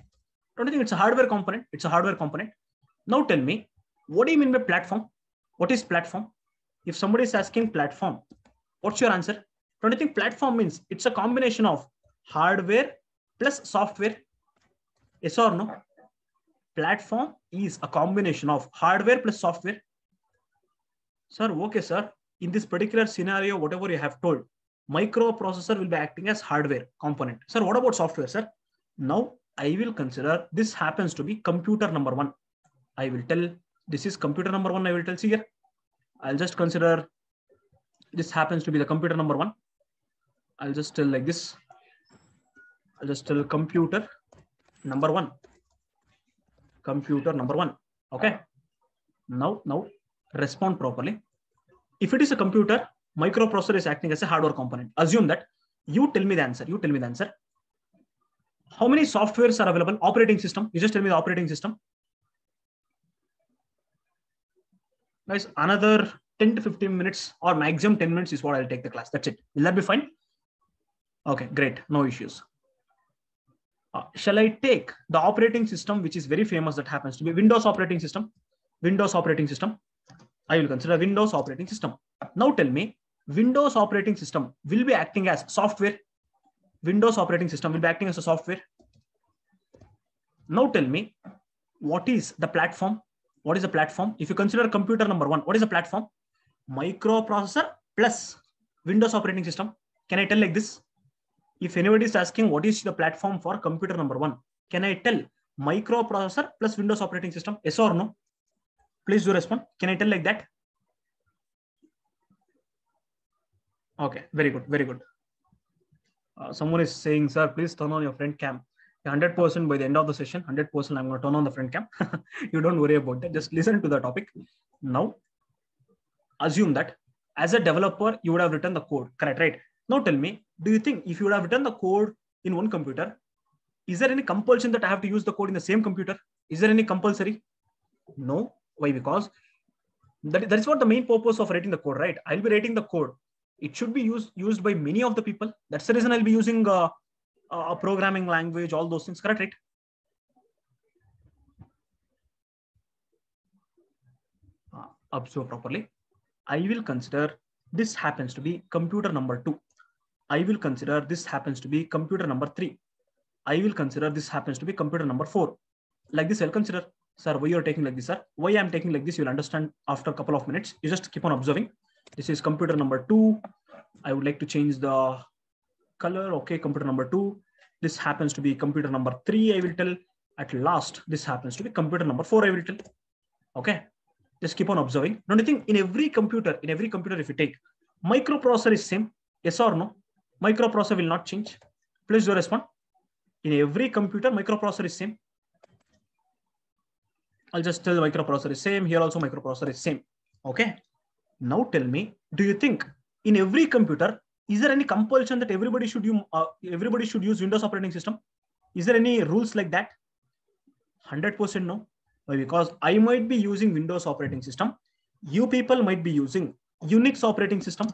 Don't you think it's a hardware component? It's a hardware component. Now tell me, what do you mean by platform? What is platform? If somebody is asking platform, what's your answer? Don't you think platform means it's a combination of hardware plus software? Yes or no? Platform is a combination of hardware plus software. Sir, okay, sir. In this particular scenario, whatever you have told, microprocessor will be acting as hardware component. Sir, what about software, sir? Now, I will consider this happens to be computer number 1. I will tell this is computer number 1. I will tell, see here. I'll just consider this happens to be the computer number 1. I'll just tell like this. I'll just tell computer number 1. Computer number 1. Okay. Now respond properly. If it is a computer, microprocessor is acting as a hardware component. Assume that. You tell me the answer. You tell me the answer. How many softwares are available? Operating system. You just tell me the operating system. Guys, another 10 to 15 minutes or maximum 10 minutes is what I'll take the class. That's it. Will that be fine? Okay, great. No issues. Shall I take the operating system, which is very famous, that happens to be Windows operating system? Windows operating system. I will consider Windows operating system. Now tell me, Windows operating system will be acting as software. Windows operating system will be acting as a software. Now tell me, what is the platform? What is the platform? If you consider computer number 1, what is the platform? Microprocessor plus Windows operating system. Can I tell like this? If anybody is asking what is the platform for computer number 1, can I tell microprocessor plus Windows operating system? Yes or no? Please do respond. Can I tell like that? Okay, very good, very good. Someone is saying, sir, please turn on your front cam. 100% by the end of the session, 100% I'm going to turn on the front cam. You don't worry about that. Just listen to the topic. Now, assume that as a developer, you would have written the code. Correct, right? Now tell me, do you think if you would have written the code in one computer, is there any compulsion that I have to use the code in the same computer? Is there any compulsory? No. Why? Because that is what the main purpose of writing the code, right? I'll be writing the code. It should be used by many of the people. That's the reason I'll be using a programming language, all those things. Correct, right? Observe properly. I will consider this happens to be computer number 2. I will consider this happens to be computer number 3. I will consider this happens to be computer number 4. Like this, I'll consider. Sir, why you're taking like this, sir? Why I'm taking like this, you'll understand after a couple of minutes. You just keep on observing. This is computer number 2. I would like to change the color. Okay, computer number 2. This happens to be computer number 3. I will tell. At last, this happens to be computer number 4. I will tell. Okay, just keep on observing. Don't you think in every computer, if you take, microprocessor is same? Yes or no? Microprocessor will not change. Please do respond. In every computer, microprocessor is same. I'll just tell the microprocessor is same. Here also microprocessor is same. Okay. Now tell me, do you think in every computer, is there any compulsion that everybody should use Windows operating system? Is there any rules like that? 100% no. Why? Because I might be using Windows operating system. You people might be using Unix operating system,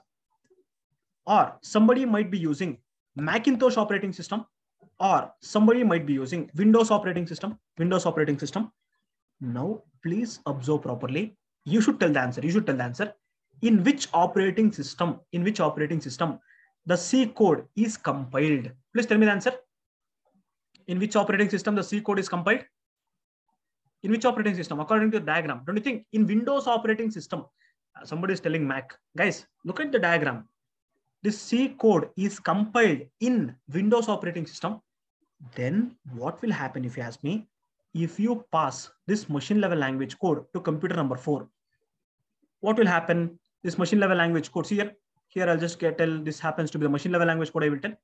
or somebody might be using Macintosh operating system, or somebody might be using Windows operating system. Now, please observe properly. You should tell the answer. In which operating system the C code is compiled? Please tell me the answer. In which operating system the C code is compiled? In which operating system? According to the diagram. Don't you think in Windows operating system, somebody is telling Mac. Guys, look at the diagram. This C code is compiled in Windows operating system. Then what will happen if you ask me? If you pass this machine level language code to computer number 4, what will happen? This machine level language code, see here I'll just tell this happens to be the machine level language code. I will tell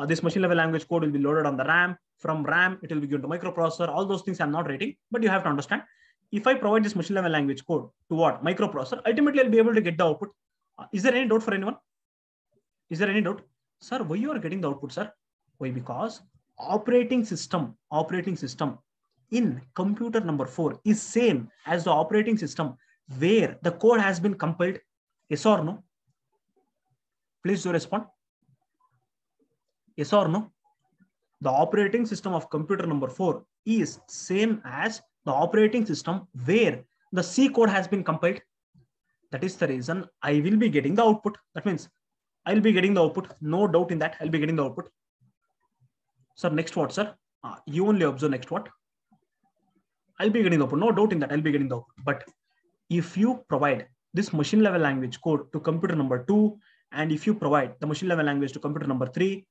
this machine level language code will be loaded on the RAM. From RAM, it will be given to microprocessor. All those things I'm not writing, but you have to understand. If I provide this machine level language code to what? Microprocessor, ultimately I'll be able to get the output. Is there any doubt for anyone? Is there any doubt? Sir, why you are getting the output, sir? Why? Because operating system in computer number 4 is same as the operating system where the code has been compiled. Yes or no? Please do respond. Yes or no? The operating system of computer number 4 is same as the operating system where the C code has been compiled. That is the reason I will be getting the output. That means I'll be getting the output. No doubt in that. I'll be getting the output. Sir, next what, sir? You only observe next what? I'll be getting the output. No doubt in that. I'll be getting the output. But if you provide this machine level language code to computer number 2, and if you provide the machine level language to computer number 3,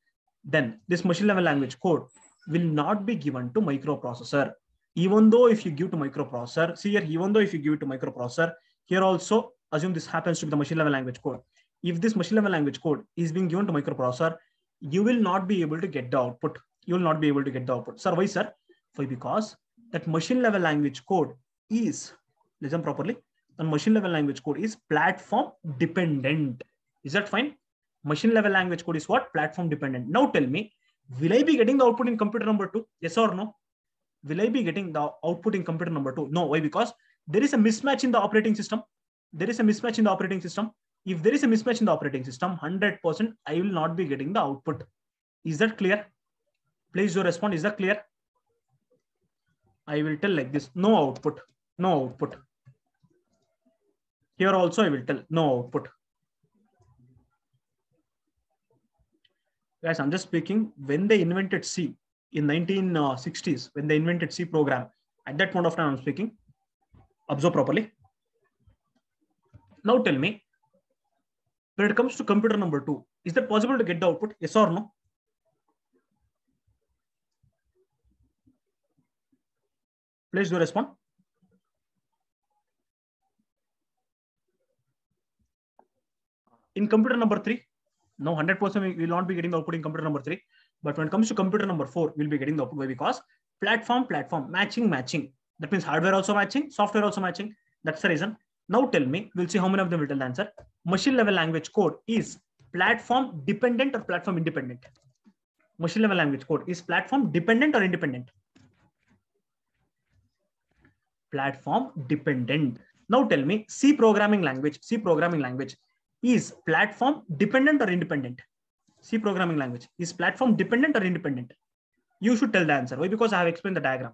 then this machine level language code will not be given to microprocessor. Even though if you give to microprocessor, see here, even though if you give it to microprocessor, here also assume this happens to be the machine level language code. If this machine level language code is being given to microprocessor, you will not be able to get the output. You will not be able to get the output. Sir, why, sir? Why? Because that machine level language code is, listen properly, the machine level language code is platform dependent. Is that fine? Machine level language code is what? Platform dependent. Now tell me, will I be getting the output in computer number 2? Yes or no? Will I be getting the output in computer number 2? No. Why? Because there is a mismatch in the operating system. There is a mismatch in the operating system. If there is a mismatch in the operating system, 100% I will not be getting the output. Is that clear? Please do respond. Is that clear? I will tell like this. No output. No output. Here also I will tell no output. Guys, I'm just speaking. When they invented C in 1960s, when they invented C program, at that point of time I'm speaking. Observe properly. Now tell me, when it comes to computer number 2, is that possible to get the output? Yes or no? Please do respond. In computer number 3, no, 100% we will not be getting the output in computer number 3. But when it comes to computer number 4, we'll be getting the output. Why? Because platform, matching. That means hardware also matching, software also matching. That's the reason. Now tell me, we'll see how many of them will tell the answer. Machine level language code is platform dependent or platform independent? Machine level language code is platform dependent or independent? Platform dependent. Now tell me, C programming language is platform dependent or independent? C programming language is platform dependent or independent? You should tell the answer. Why? Because I have explained the diagram.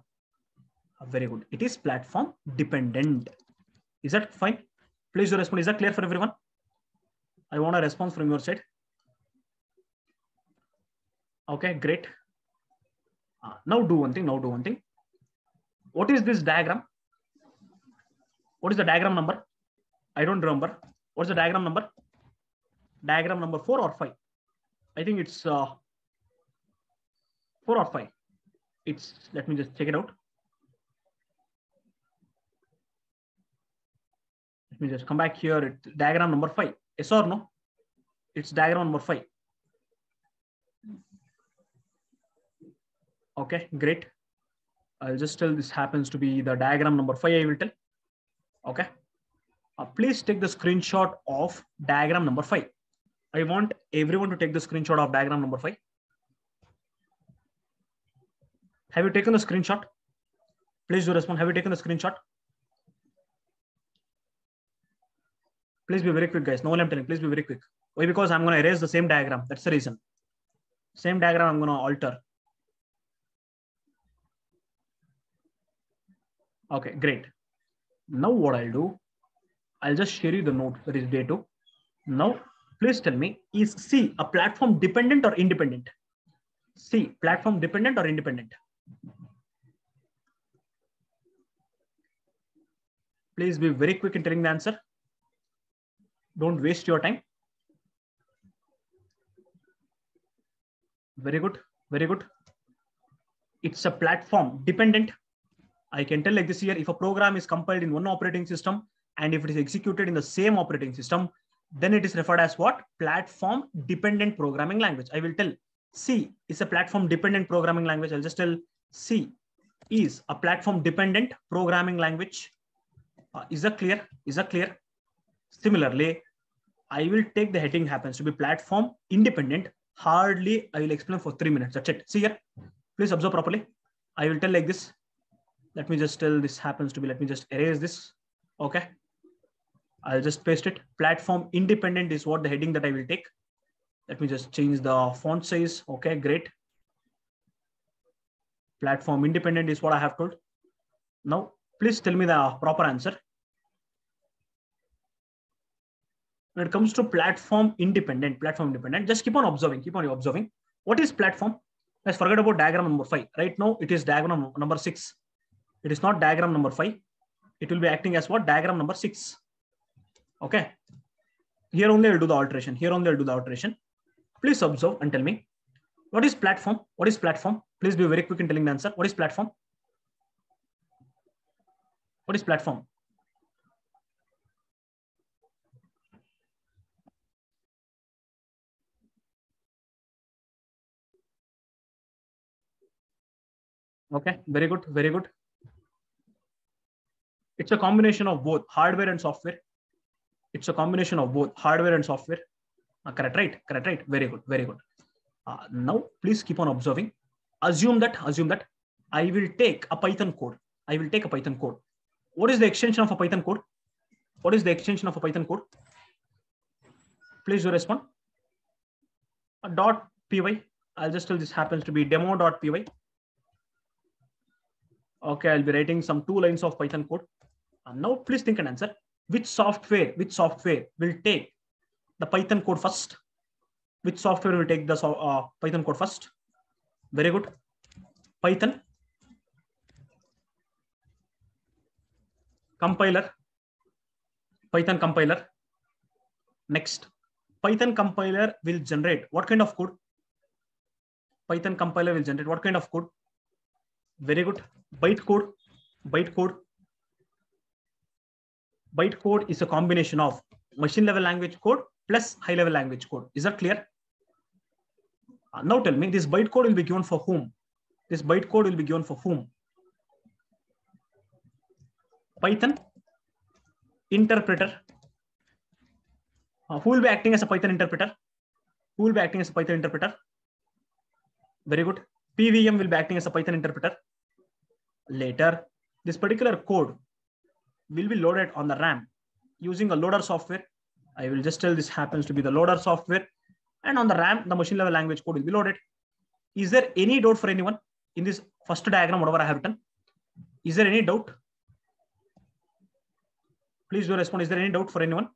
Very good. It is platform dependent. Is that fine? Please do respond. Is that clear for everyone? I want a response from your side. Okay, great. Now do one thing. What is this diagram? What is the diagram number? I don't remember. What's the diagram number? Diagram number 4 or 5? I think it's 4 or 5. It's, let me just check it out. Let me just come back here. It's diagram number 5. Yes or no? It's diagram number 5. Okay, great. I'll just tell this happens to be the diagram number 5. I will tell. Okay. Please take the screenshot of diagram number 5. I want everyone to take the screenshot of diagram number 5. Have you taken the screenshot? Please do respond. Have you taken the screenshot? Please be very quick, guys. No one I'm telling. Please be very quick. Why? Because I'm going to erase the same diagram. That's the reason. Same diagram I'm going to alter. Okay, great. Now what I'll do, I'll just share you the note that is day 2. Now, please tell me, is C a platform dependent or independent? C, platform dependent or independent? Please be very quick in telling the answer. Don't waste your time. Very good. Very good. It's a platform dependent. I can tell like this here, if a program is compiled in one operating system and if it is executed in the same operating system, then it is referred as what? Platform dependent programming language. I will tell C is a platform dependent programming language. I'll just tell C is a platform dependent programming language. Is that clear? Is that clear? Similarly, I will take the heading happens to be platform independent. Hardly I will explain for 3 minutes. That's it. See here. Please observe properly. I will tell like this. Let me just tell this happens to be, let me just erase this. Okay. I'll just paste it. Platform independent is what the heading that I will take. Let me just change the font size. Okay, great. Platform independent is what I have told. Now, please tell me the proper answer. When it comes to platform independent, just keep on observing, What is platform? Let's forget about diagram number 5. Right now, it is diagram number 6. It is not diagram number 5. It will be acting as what? Diagram number 6. Okay. Here only I'll do the alteration. Please observe and tell me, what is platform? What is platform? Please be very quick in telling the answer. What is platform? What is platform? Okay, very good, very good. It's a combination of both hardware and software. Correct, right? Very good, very good. Now, please keep on observing. Assume that I will take a Python code. What is the extension of a Python code? Please do respond. .py. I'll just tell this happens to be demo.py. Okay, I'll be writing some 2 lines of Python code. Now, please think and answer. Which software will take the Python code first? Which software will take the Python code first? Very good. Python compiler. Next, Python compiler will generate what kind of code? Very good. Bytecode. Bytecode is a combination of machine level language code plus high level language code. Is that clear? Now tell me, this bytecode will be given for whom? Python interpreter. Who will be acting as a Python interpreter? Very good. PVM will be acting as a Python interpreter. Later, this particular code will be loaded on the RAM using a loader software. I will just tell this happens to be the loader software. And on the RAM, the machine level language code will be loaded. Is there any doubt for anyone in this first diagram, whatever I have written? Is there any doubt? Please do respond. Is there any doubt for anyone?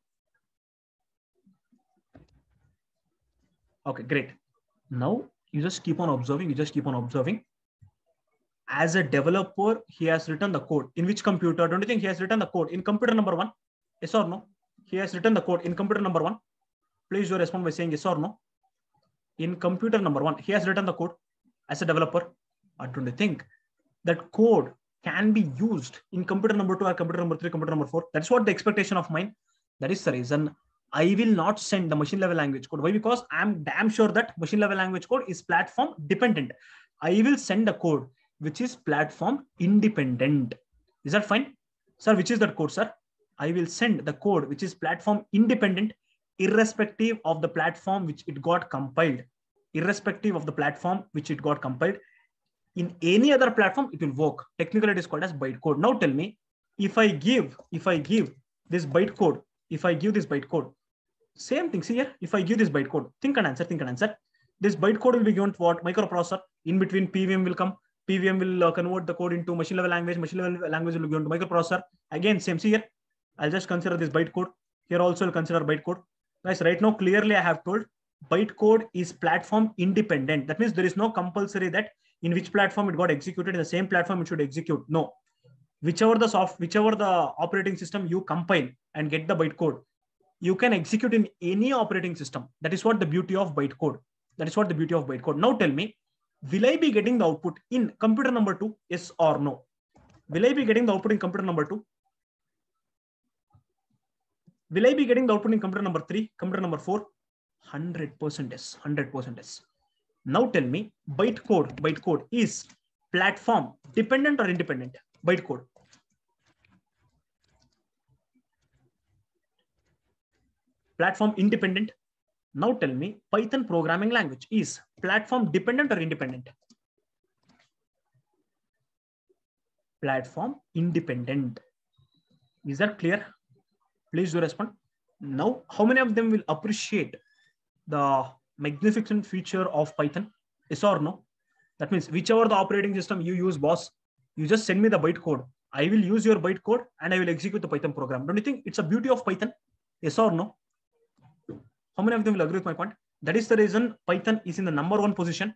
Okay, great. Now you just keep on observing. As a developer, he has written the code. In which computer? Don't you think he has written the code? In computer number 1? Yes or no? He has written the code in computer number 1. Please do respond by saying yes or no. In computer number 1, he has written the code as a developer. Don't you think that code can be used in computer number 2 or computer number 3, computer number 4? That's what the expectation of mine. That is the reason I will not send the machine level language code. Why? Because I'm damn sure that machine level language code is platform dependent. I will send the code which is platform independent. Is that fine? Sir, which is that code, sir? I will send the code which is platform independent. irrespective of the platform which it got compiled. Irrespective of the platform which it got compiled. In any other platform, it will work. Technically, it is called as bytecode. Now tell me, if I give this bytecode, same thing. See here, if I give this bytecode, think and answer. This bytecode will be given to what? Microprocessor. In between, PVM will come. PVM will convert the code into machine level language. Machine level language will be given to microprocessor. Again, same. See here, I'll just consider this bytecode. Here also, I'll consider bytecode. Guys, right now, clearly I have told bytecode is platform independent. That means there is no compulsory that in which platform it got executed, in the same platform it should execute. No. Whichever the operating system you compile and get the bytecode, you can execute in any operating system. That is what the beauty of bytecode. Now tell me, will I be getting the output in computer number 2? Yes or no? Will I be getting the output in computer number 2? Will I be getting the output in computer number 3, computer number 4? 100% yes. 100% yes. Now tell me, bytecode is platform dependent or independent? Bytecode. Platform independent. Now tell me, Python programming language is platform dependent or independent? Platform independent. Is that clear? Please do respond. Now, how many of them will appreciate the magnificent feature of Python? Yes or no? That means whichever the operating system you use, boss, you just send me the bytecode. I will use your bytecode and I will execute the Python program. Don't you think it's a beauty of Python? Yes or no? How many of them will agree with my point? That is the reason Python is in the number 1 position.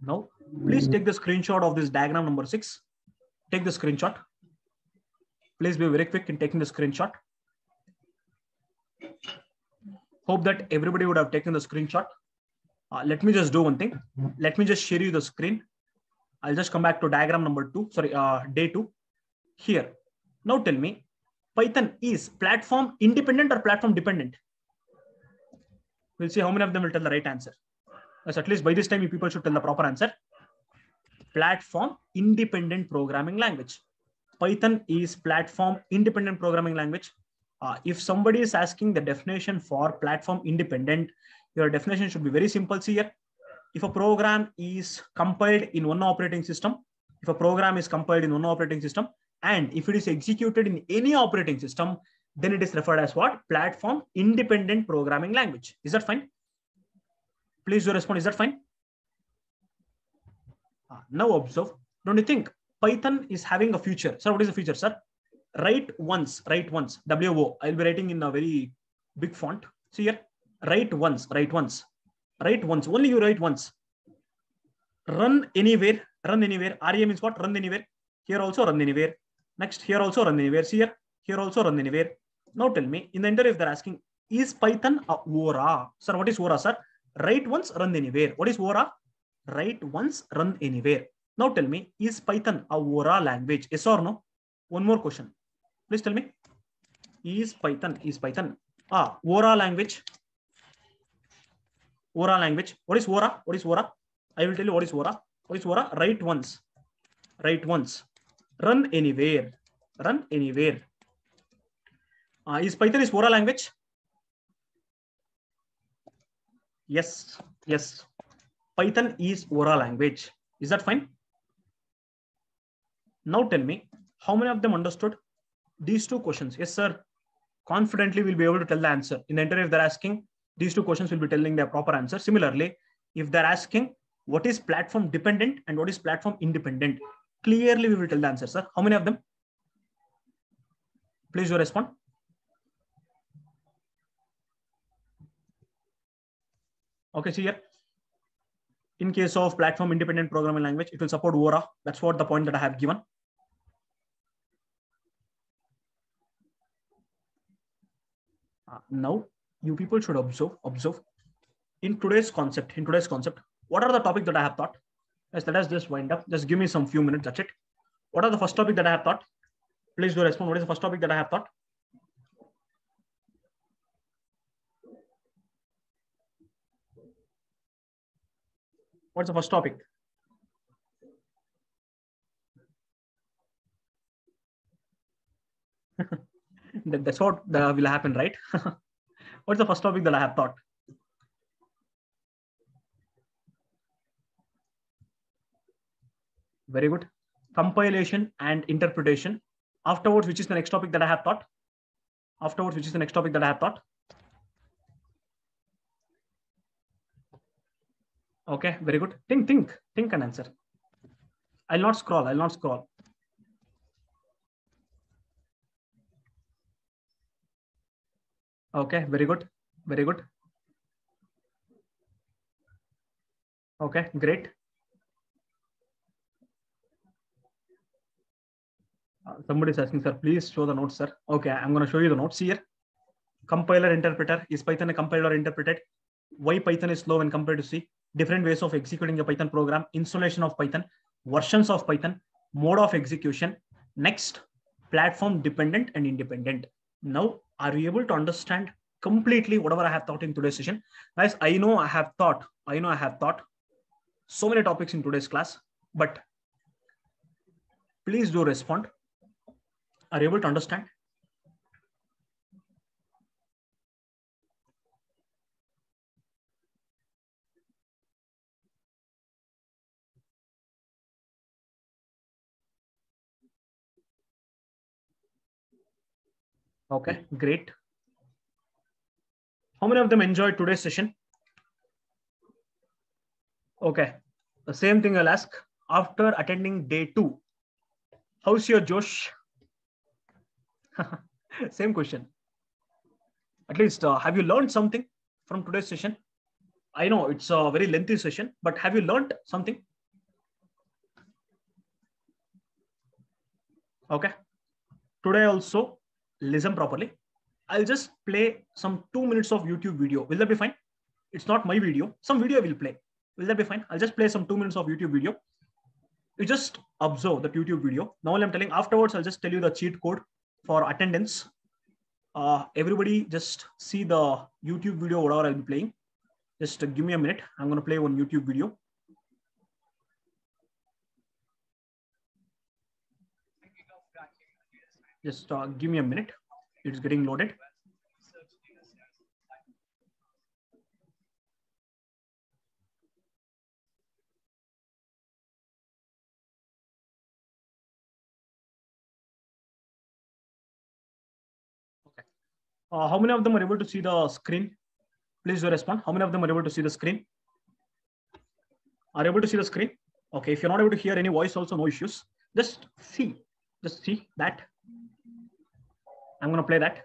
Now, please take the screenshot of this diagram number 6. Take the screenshot. Please be very quick in taking the screenshot. Hope that everybody would have taken the screenshot. Let me just do one thing. Let me just share you the screen. I'll just come back to diagram number 2. Sorry, day 2. Here. Now tell me, Python is platform independent or platform dependent? We'll see how many of them will tell the right answer. Yes, at least by this time, you people should tell the proper answer. Platform independent programming language. Python is platform independent programming language. If somebody is asking the definition for platform independent, your definition should be very simple. See here, if a program is compiled in one operating system, and if it is executed in any operating system, then it is referred as what? Platform independent programming language. Is that fine? Please do respond. Is that fine? Now observe. Don't you think Python is having a feature? Sir, what is the feature, sir? Write once. WO. I'll be writing in a very big font. See here. Write once. Only you write once. Run anywhere. REM means what? Run anywhere. Here also run anywhere. Next, here also run anywhere. See here. Here also run anywhere. Now tell me, in the interview, if they're asking, is Python a Vora? Sir, what is Vora, sir? Write once, run anywhere. What is Vora? Write once, run anywhere. Now tell me, is Python a Vora language? Yes or no? One more question. Please tell me. Is Python a Vora language? Vora language. What is Vora? I will tell you what is Vora. What is Vora? Write once. Run anywhere. Is Python is Vora language? Yes. Python is Vora language. Is that fine? Now tell me, how many of them understood these two questions? Yes, sir. Confidently, we'll be able to tell the answer. In the interview, if they're asking, these two questions will be telling their proper answer. Similarly, if they're asking what is platform dependent and what is platform independent, clearly we will tell the answer, sir. How many of them? Please do respond. Okay, see here. In case of platform independent programming language, it will support Vora. That's what the point that I have given. Now, you people should observe. In today's concept, what are the topics that I have taught? Yes, let us just wind up. Just give me some few minutes. That's it. What are the first topic that I have taught? Please do respond. What is the first topic that I have taught? What's the first topic? That's what will happen, right? What's the first topic that I have taught? Very good. Compilation and interpretation. Afterwards, which is the next topic that I have taught? Afterwards, which is the next topic that I have taught? Okay, very good. Think and answer. I'll not scroll. Okay, very good. Okay, great. Somebody is asking, sir, please show the notes, sir. Okay, I'm going to show you the notes here. Compiler interpreter. Is Python a compiler interpreted? Why Python is slow when compared to C? Different ways of executing a Python program. Installation of Python. Versions of Python. Mode of execution. Next, platform dependent and independent. Now, are you able to understand completely whatever I have taught in today's session? Guys, I know I have taught so many topics in today's class, but please do respond. Are you able to understand? Okay, great. How many of them enjoyed today's session? Okay, the same thing I'll ask after attending day 2. How's your Josh? Same question. At least, have you learned something from today's session? I know it's a very lengthy session, but have you learned something? Okay. Today also, listen properly. I'll just play some 2 minutes of YouTube video. Will that be fine? It's not my video. Some video I will play. Will that be fine? I'll just play some 2 minutes of YouTube video. You just observe the YouTube video. Now I'm telling, afterwards, I'll just tell you the cheat code for attendance. Everybody just see the YouTube video, whatever I'll be playing. Just give me a minute. I'm going to play one YouTube video. Just give me a minute. It's getting loaded. Okay. How many of them are able to see the screen? Please do respond. How many of them are able to see the screen? Are able to see the screen? Okay. If you're not able to hear any voice, also no issues. Just see that. I'm going to play that.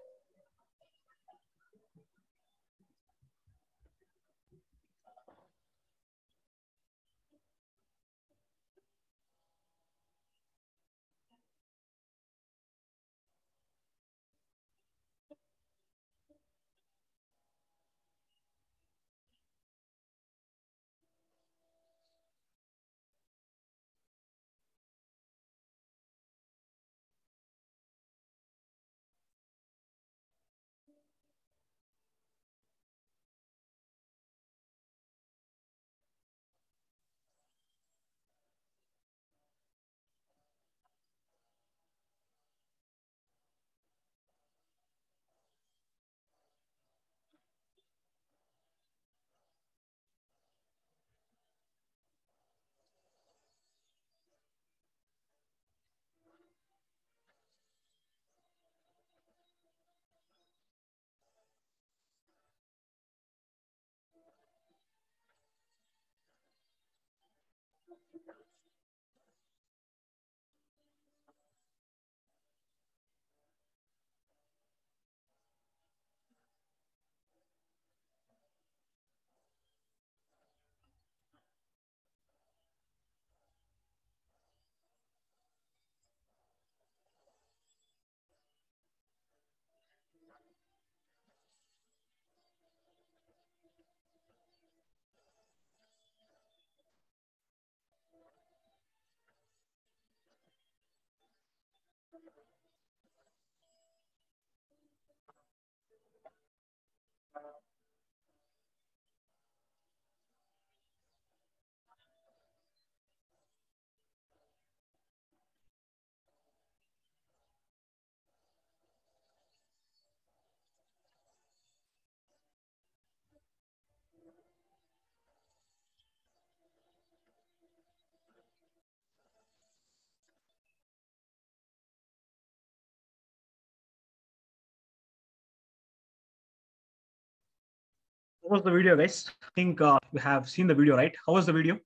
How was the video, guys? I think you have seen the video, right? How was the video?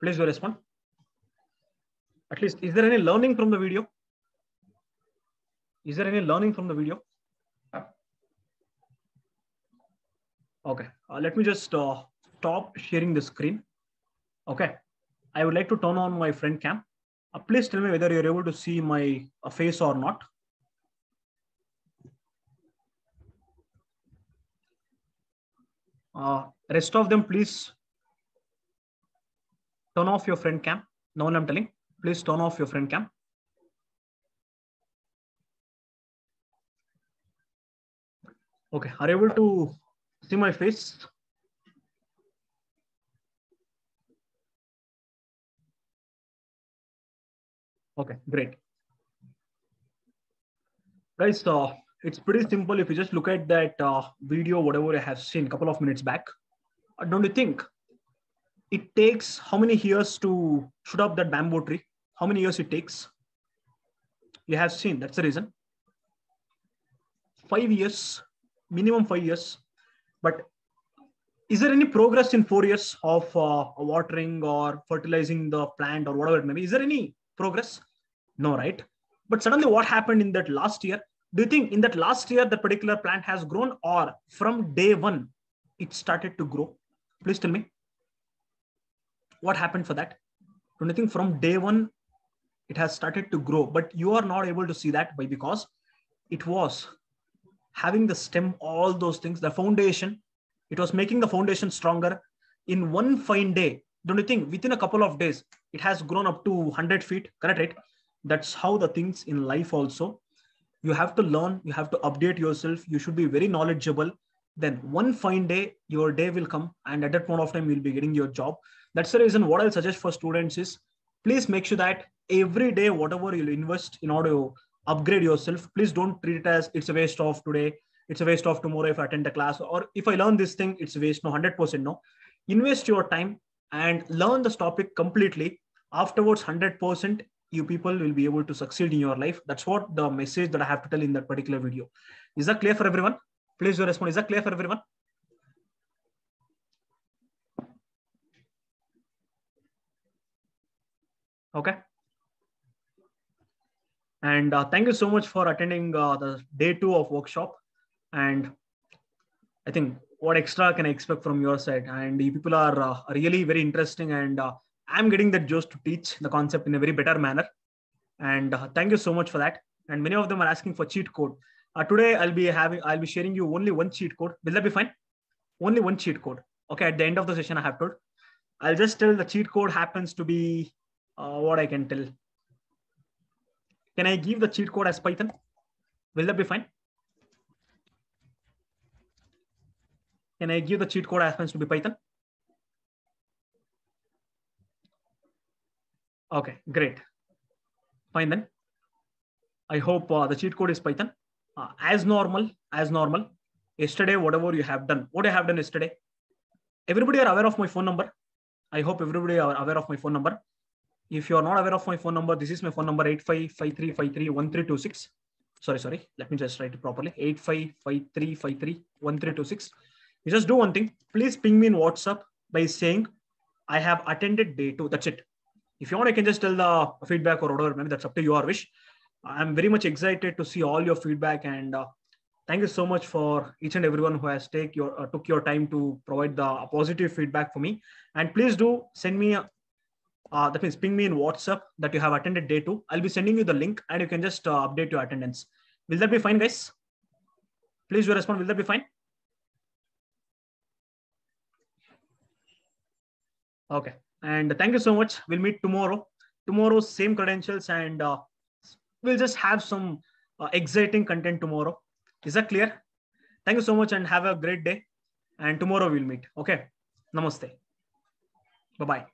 Please do respond. At least, is there any learning from the video? Is there any learning from the video? Okay, let me just stop sharing the screen. Okay, I would like to turn on my front cam. Please tell me whether you're able to see my face or not. Rest of them, please turn off your front cam. Now I'm telling, please turn off your front cam. Okay, are you able to see my face? Okay, great. Guys, it's pretty simple. If you just look at that video, whatever I have seen a couple of minutes back, don't you think it takes how many years to shoot up that bamboo tree? How many years it takes? You have seen, that's the reason. 5 years, minimum 5 years. But is there any progress in 4 years of watering or fertilizing the plant or whatever it may be? Is there any progress? No, right? But suddenly what happened in that last year? Do you think in that last year, the particular plant has grown, or from day one, it started to grow? Please tell me. What happened for that? Don't you think from day one, it has started to grow, but you are not able to see that because it was having the stem, all those things, the foundation, it was making the foundation stronger. In one fine day, don't you think within a couple of days, it has grown up to 100 feet, correct, right? That's how the things in life also. You have to learn, you have to update yourself, you should be very knowledgeable. Then one fine day, your day will come, and at that point of time, you'll be getting your job. That's the reason what I'll suggest for students is, please make sure that every day, whatever you'll invest in order to upgrade yourself, please don't treat it as it's a waste of today, it's a waste of tomorrow if I attend the class, or if I learn this thing, it's a waste. No, 100% no. Invest your time and learn this topic completely. Afterwards, 100%, you people will be able to succeed in your life. That's what the message that I have to tell in that particular video. Is that clear for everyone? Please do respond. Is that clear for everyone? Okay. And thank you so much for attending the day 2 of workshop. And I think what extra can I expect from your side? And you people are really very interesting, and I'm getting that just to teach the concept in a very better manner. And thank you so much for that. And many of them are asking for cheat code. Today I'll be sharing you only one cheat code. Will that be fine? Only one cheat code. Okay, at the end of the session I have told. I'll just tell the cheat code happens to be what I can tell. Can I give the cheat code as Python? Will that be fine? Can I give the cheat code happens to be Python? Okay, great. Fine then. I hope the cheat code is Python. As normal, yesterday, whatever you have done, what I have done yesterday, everybody are aware of my phone number. I hope everybody are aware of my phone number. If you are not aware of my phone number, this is my phone number, 8553531326. Sorry. Let me just write it properly. 8553531326. You just do one thing. Please ping me in WhatsApp by saying, I have attended day 2. That's it. If you want, I can just tell the feedback or whatever. Maybe that's up to your wish. I'm very much excited to see all your feedback, and thank you so much for each and everyone who has took your time to provide the positive feedback for me. And please do send me that means ping me in WhatsApp that you have attended day 2. I'll be sending you the link, and you can just update your attendance. Will that be fine, guys? Please do respond. Will that be fine? Okay. And thank you so much. We'll meet tomorrow. Tomorrow, same credentials, and we'll just have some exciting content tomorrow. Is that clear? Thank you so much, and have a great day. And tomorrow we'll meet. Okay. Namaste. Bye-bye.